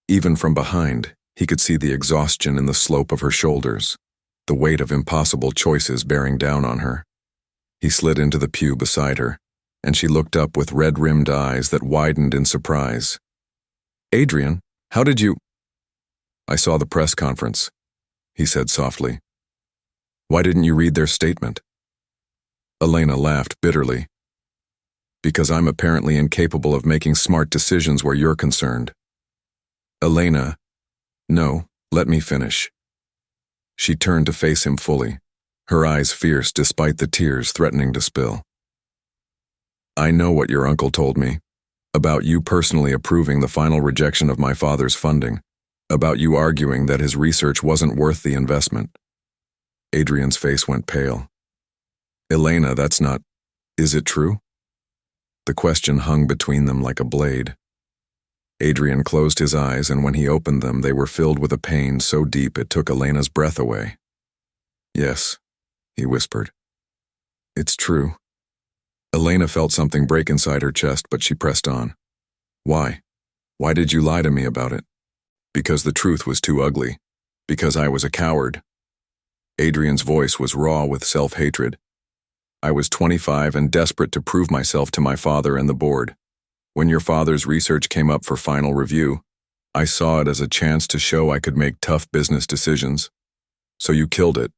Even from behind, he could see the exhaustion in the slope of her shoulders, the weight of impossible choices bearing down on her. He slid into the pew beside her, and she looked up with red-rimmed eyes that widened in surprise. "Adrian, how did you—" "I saw the press conference," he said softly. Why didn't you read their statement? Elena laughed bitterly. Because I'm apparently incapable of making smart decisions where you're concerned. Elena, no, let me finish. She turned to face him fully, her eyes fierce despite the tears threatening to spill. I know what your uncle told me, about you personally approving the final rejection of my father's funding, about you arguing that his research wasn't worth the investment. Adrian's face went pale. Elena, that's not... Is it true? The question hung between them like a blade. Adrian closed his eyes, and when he opened them, they were filled with a pain so deep it took Elena's breath away. Yes, he whispered. It's true. Elena felt something break inside her chest, but she pressed on. Why? Why did you lie to me about it? Because the truth was too ugly. Because I was a coward. Adrian's voice was raw with self-hatred. I was 25 and desperate to prove myself to my father and the board. When your father's research came up for final review, I saw it as a chance to show I could make tough business decisions. So you killed it.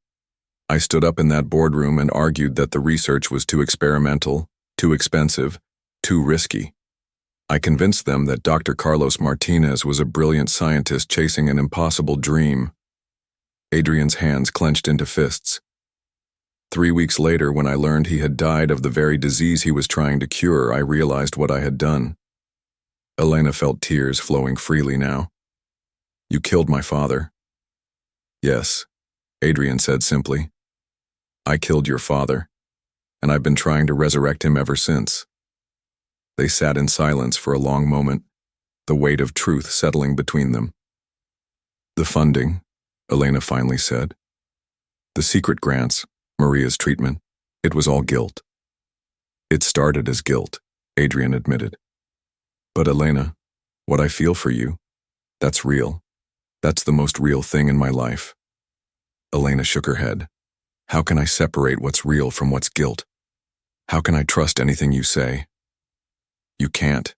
I stood up in that boardroom and argued that the research was too experimental, too expensive, too risky. I convinced them that Dr. Carlos Martinez was a brilliant scientist chasing an impossible dream. Adrian's hands clenched into fists. 3 weeks later, when I learned he had died of the very disease he was trying to cure, I realized what I had done. Elena felt tears flowing freely now. You killed my father. Yes, Adrian said simply. I killed your father, and I've been trying to resurrect him ever since. They sat in silence for a long moment, the weight of truth settling between them. The funding, Elena finally said. The secret grants, Maria's treatment, it was all guilt. It started as guilt, Adrian admitted. But Elena, what I feel for you, that's real. That's the most real thing in my life. Elena shook her head. How can I separate what's real from what's guilt? How can I trust anything you say? You can't,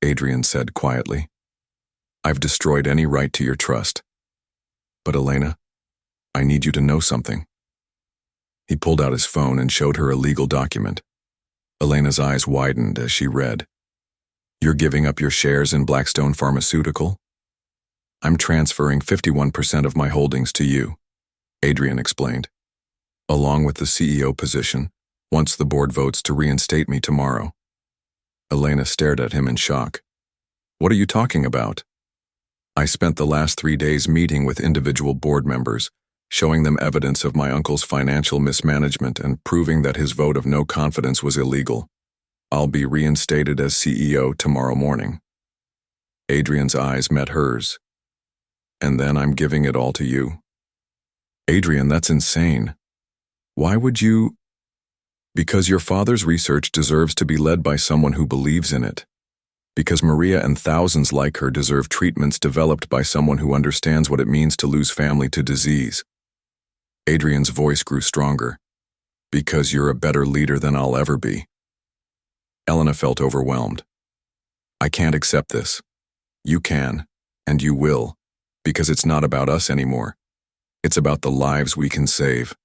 Adrian said quietly. I've destroyed any right to your trust. But Elena, I need you to know something. He pulled out his phone and showed her a legal document. Elena's eyes widened as she read. You're giving up your shares in Blackstone Pharmaceutical? I'm transferring 51% of my holdings to you, Adrian explained, along with the CEO position, once the board votes to reinstate me tomorrow. Elena stared at him in shock. What are you talking about? I spent the last 3 days meeting with individual board members, showing them evidence of my uncle's financial mismanagement and proving that his vote of no confidence was illegal. I'll be reinstated as CEO tomorrow morning. Adrian's eyes met hers. And then I'm giving it all to you. Adrian, that's insane. Why would you? Because your father's research deserves to be led by someone who believes in it. Because Maria and thousands like her deserve treatments developed by someone who understands what it means to lose family to disease. Adrian's voice grew stronger. Because you're a better leader than I'll ever be. Elena felt overwhelmed. I can't accept this. You can, and you will, because it's not about us anymore. It's about the lives we can save.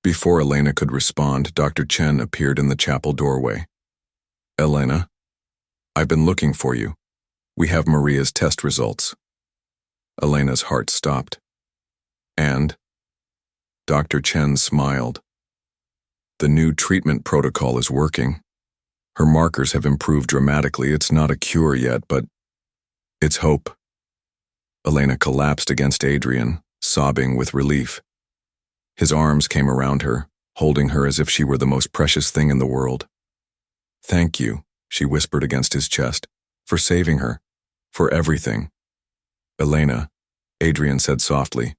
Before Elena could respond, Dr. Chen appeared in the chapel doorway. Elena, I've been looking for you. We have Maria's test results. Elena's heart stopped. And? Dr. Chen smiled. The new treatment protocol is working. Her markers have improved dramatically. It's not a cure yet, but it's hope. Elena collapsed against Adrian, sobbing with relief. His arms came around her, holding her as if she were the most precious thing in the world. Thank you, she whispered against his chest, for saving her, for everything. Elena, Adrian said softly,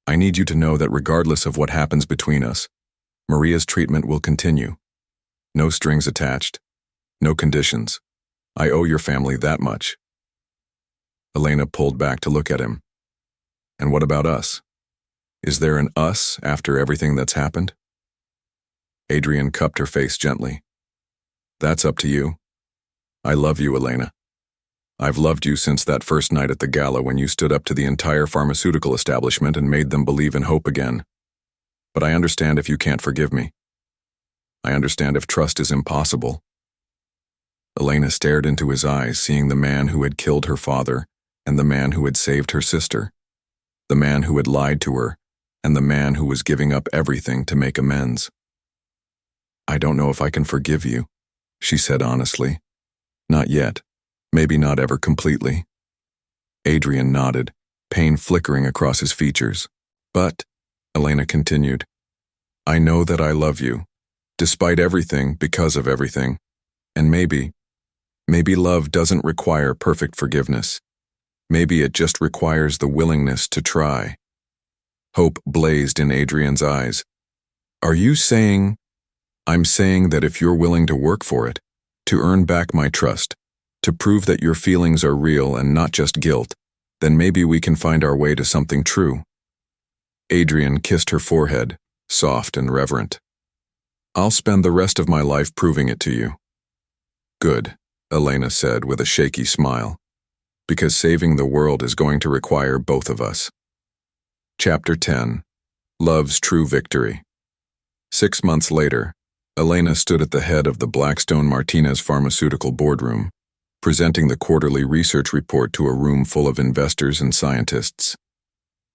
I need you to know that regardless of what happens between us, Maria's treatment will continue. No strings attached. No conditions. I owe your family that much. Elena pulled back to look at him. And what about us? Is there an us after everything that's happened? Adrian cupped her face gently. That's up to you. I love you, Elena. I've loved you since that first night at the gala when you stood up to the entire pharmaceutical establishment and made them believe in hope again. But I understand if you can't forgive me. I understand if trust is impossible. Elena stared into his eyes, seeing the man who had killed her father and the man who had saved her sister, the man who had lied to her and the man who was giving up everything to make amends. I don't know if I can forgive you, she said honestly. Not yet. Maybe not ever completely. Adrian nodded, pain flickering across his features. But, Elena continued, I know that I love you, despite everything, because of everything. And maybe love doesn't require perfect forgiveness. Maybe it just requires the willingness to try. Hope blazed in Adrian's eyes. Are you saying? I'm saying that if you're willing to work for it, to earn back my trust, to prove that your feelings are real and not just guilt, then maybe we can find our way to something true. Adrian kissed her forehead, soft and reverent. I'll spend the rest of my life proving it to you. Good, Elena said with a shaky smile, because saving the world is going to require both of us. Chapter 10. Love's True Victory. 6 months later, Elena stood at the head of the Blackstone Martinez Pharmaceutical boardroom, presenting the quarterly research report to a room full of investors and scientists.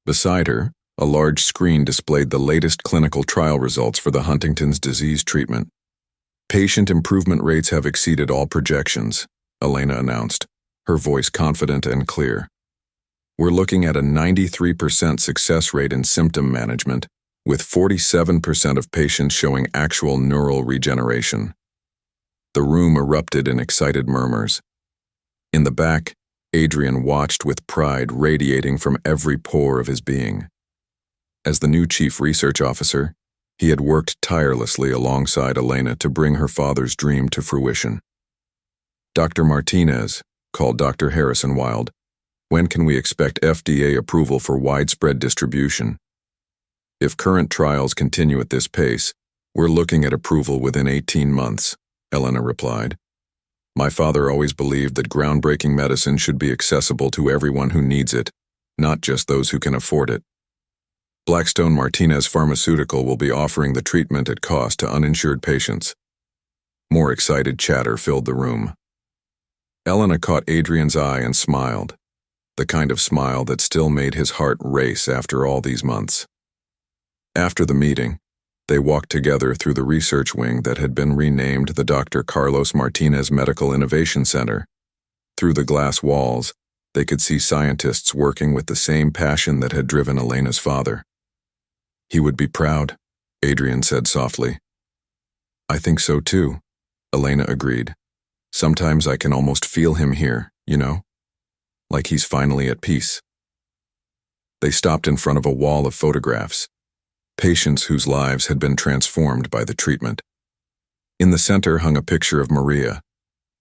Beside her, a large screen displayed the latest clinical trial results for the Huntington's disease treatment. Patient improvement rates have exceeded all projections, Elena announced, her voice confident and clear. We're looking at a 93% success rate in symptom management, with 47% of patients showing actual neural regeneration. The room erupted in excited murmurs. In the back, Adrian watched with pride radiating from every pore of his being. As the new chief research officer, he had worked tirelessly alongside Elena to bring her father's dream to fruition. Dr. Martinez, called Dr. Harrison Wild, when can we expect FDA approval for widespread distribution? If current trials continue at this pace, we're looking at approval within 18 months, Elena replied. My father always believed that groundbreaking medicine should be accessible to everyone who needs it, not just those who can afford it. Blackstone Martinez Pharmaceutical will be offering the treatment at cost to uninsured patients. More excited chatter filled the room. Elena caught Adrian's eye and smiled, the kind of smile that still made his heart race after all these months. After the meeting, they walked together through the research wing that had been renamed the Dr. Carlos Martinez Medical Innovation Center. Through the glass walls, they could see scientists working with the same passion that had driven Elena's father. He would be proud, Adrian said softly. I think so too, Elena agreed. Sometimes I can almost feel him here, you know? Like he's finally at peace. They stopped in front of a wall of photographs, patients whose lives had been transformed by the treatment. In the center hung a picture of Maria,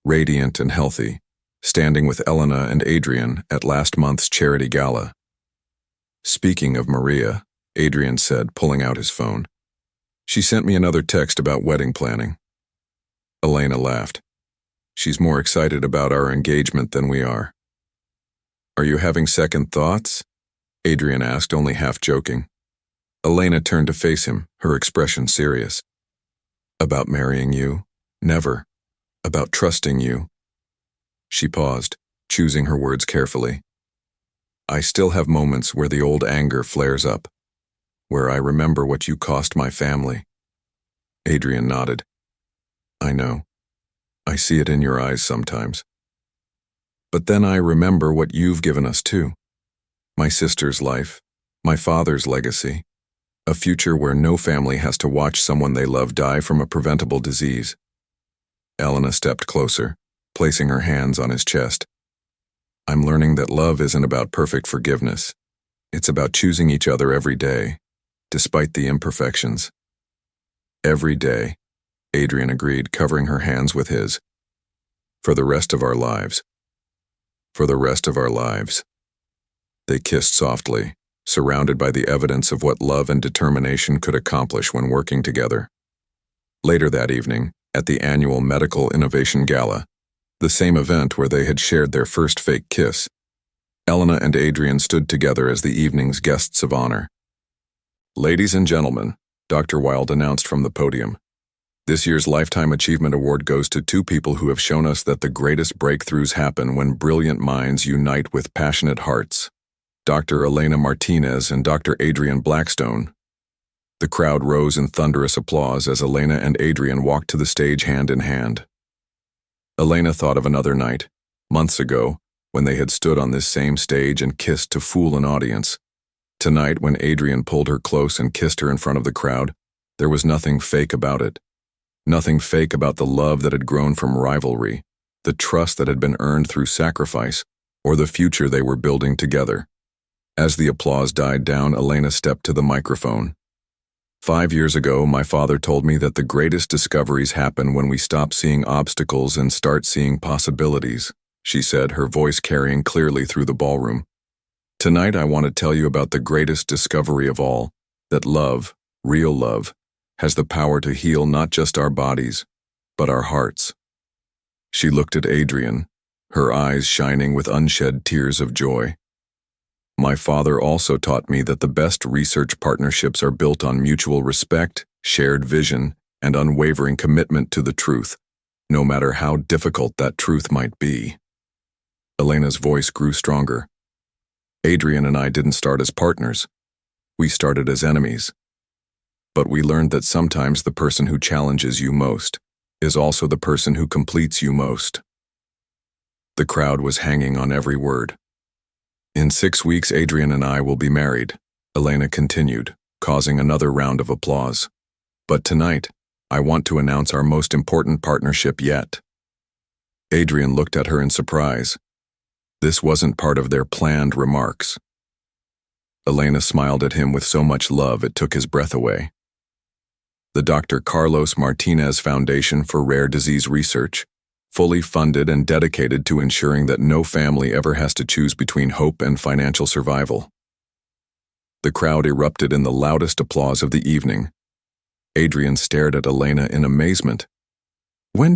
radiant and healthy, standing with Elena and Adrian at last month's charity gala. Speaking of Maria, Adrian said, pulling out his phone. She sent me another text about wedding planning. Elena laughed. She's more excited about our engagement than we are. Are you having second thoughts? Adrian asked, only half joking. Elena turned to face him, her expression serious. About marrying you? Never. About trusting you? She paused, choosing her words carefully. I still have moments where the old anger flares up, where I remember what you cost my family. Adrian nodded. I know. I see it in your eyes sometimes. But then I remember what you've given us too. My sister's life, my father's legacy, a future where no family has to watch someone they love die from a preventable disease. Elena stepped closer, placing her hands on his chest. I'm learning that love isn't about perfect forgiveness. It's about choosing each other every day, despite the imperfections. Every day, Adrian agreed, covering her hands with his. For the rest of our lives. For the rest of our lives. They kissed softly, surrounded by the evidence of what love and determination could accomplish when working together. Later that evening, at the annual Medical Innovation Gala, the same event where they had shared their first fake kiss, Elena and Adrian stood together as the evening's guests of honor. Ladies and gentlemen, Dr. Wilde announced from the podium. This year's Lifetime Achievement Award goes to two people who have shown us that the greatest breakthroughs happen when brilliant minds unite with passionate hearts. Dr. Elena Martinez and Dr. Adrian Blackstone. The crowd rose in thunderous applause as Elena and Adrian walked to the stage hand in hand. Elena thought of another night, months ago, when they had stood on this same stage and kissed to fool an audience. Tonight, when Adrian pulled her close and kissed her in front of the crowd, there was nothing fake about it. Nothing fake about the love that had grown from rivalry, the trust that had been earned through sacrifice, or the future they were building together. As the applause died down, Elena stepped to the microphone. 5 years ago, my father told me that the greatest discoveries happen when we stop seeing obstacles and start seeing possibilities, she said, her voice carrying clearly through the ballroom. Tonight, I want to tell you about the greatest discovery of all, that love, real love, has the power to heal not just our bodies, but our hearts. She looked at Adrian, her eyes shining with unshed tears of joy. My father also taught me that the best research partnerships are built on mutual respect, shared vision, and unwavering commitment to the truth, no matter how difficult that truth might be. Elena's voice grew stronger. Adrian and I didn't start as partners. We started as enemies. But we learned that sometimes the person who challenges you most is also the person who completes you most. The crowd was hanging on every word. In 6 weeks, Adrian and I will be married, Elena continued, causing another round of applause. But tonight, I want to announce our most important partnership yet. Adrian looked at her in surprise. This wasn't part of their planned remarks. Elena smiled at him with so much love it took his breath away. The Dr. Carlos Martinez Foundation for Rare Disease Research, fully funded and dedicated to ensuring that no family ever has to choose between hope and financial survival. The crowd erupted in the loudest applause of the evening. Adrian stared at Elena in amazement. How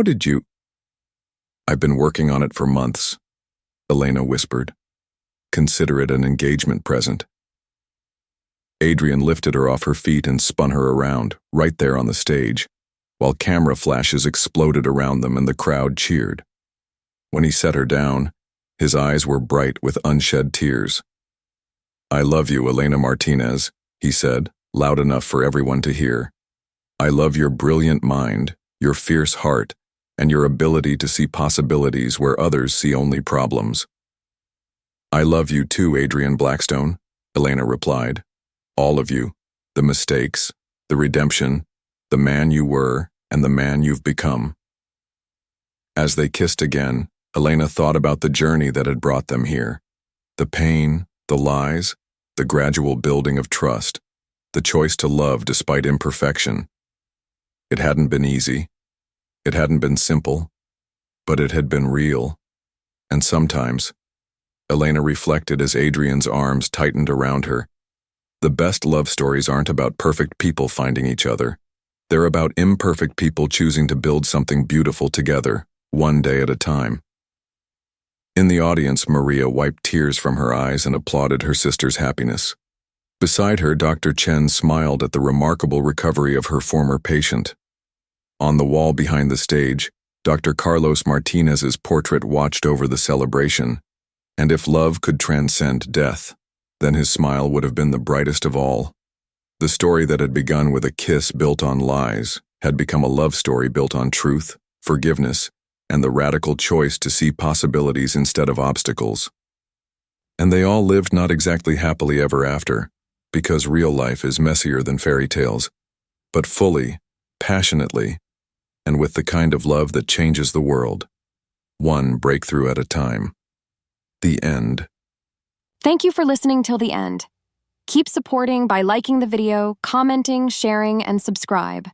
did you? I've been working on it for months, Elena whispered. Consider it an engagement present. Adrian lifted her off her feet and spun her around, right there on the stage, while camera flashes exploded around them and the crowd cheered. When he set her down, his eyes were bright with unshed tears. I love you, Elena Martinez, he said, loud enough for everyone to hear. I love your brilliant mind, your fierce heart, and your ability to see possibilities where others see only problems. I love you too, Adrian Blackstone, Elena replied. All of you, the mistakes, the redemption, the man you were, and the man you've become. As they kissed again, Elena thought about the journey that had brought them here. The pain, the lies, the gradual building of trust, the choice to love despite imperfection. It hadn't been easy. It hadn't been simple, but it had been real. And sometimes, Elena reflected as Adrian's arms tightened around her, the best love stories aren't about perfect people finding each other. They're about imperfect people choosing to build something beautiful together, one day at a time. In the audience, Maria wiped tears from her eyes and applauded her sister's happiness. Beside her, Dr. Chen smiled at the remarkable recovery of her former patient. On the wall behind the stage, Dr. Carlos Martinez's portrait watched over the celebration, and if love could transcend death, then his smile would have been the brightest of all. The story that had begun with a kiss built on lies had become a love story built on truth, forgiveness, and the radical choice to see possibilities instead of obstacles. And they all lived not exactly happily ever after, because real life is messier than fairy tales, but fully, passionately, and with the kind of love that changes the world, one breakthrough at a time. The end. Thank you for listening till the end. Keep supporting by liking the video, commenting, sharing, and subscribe.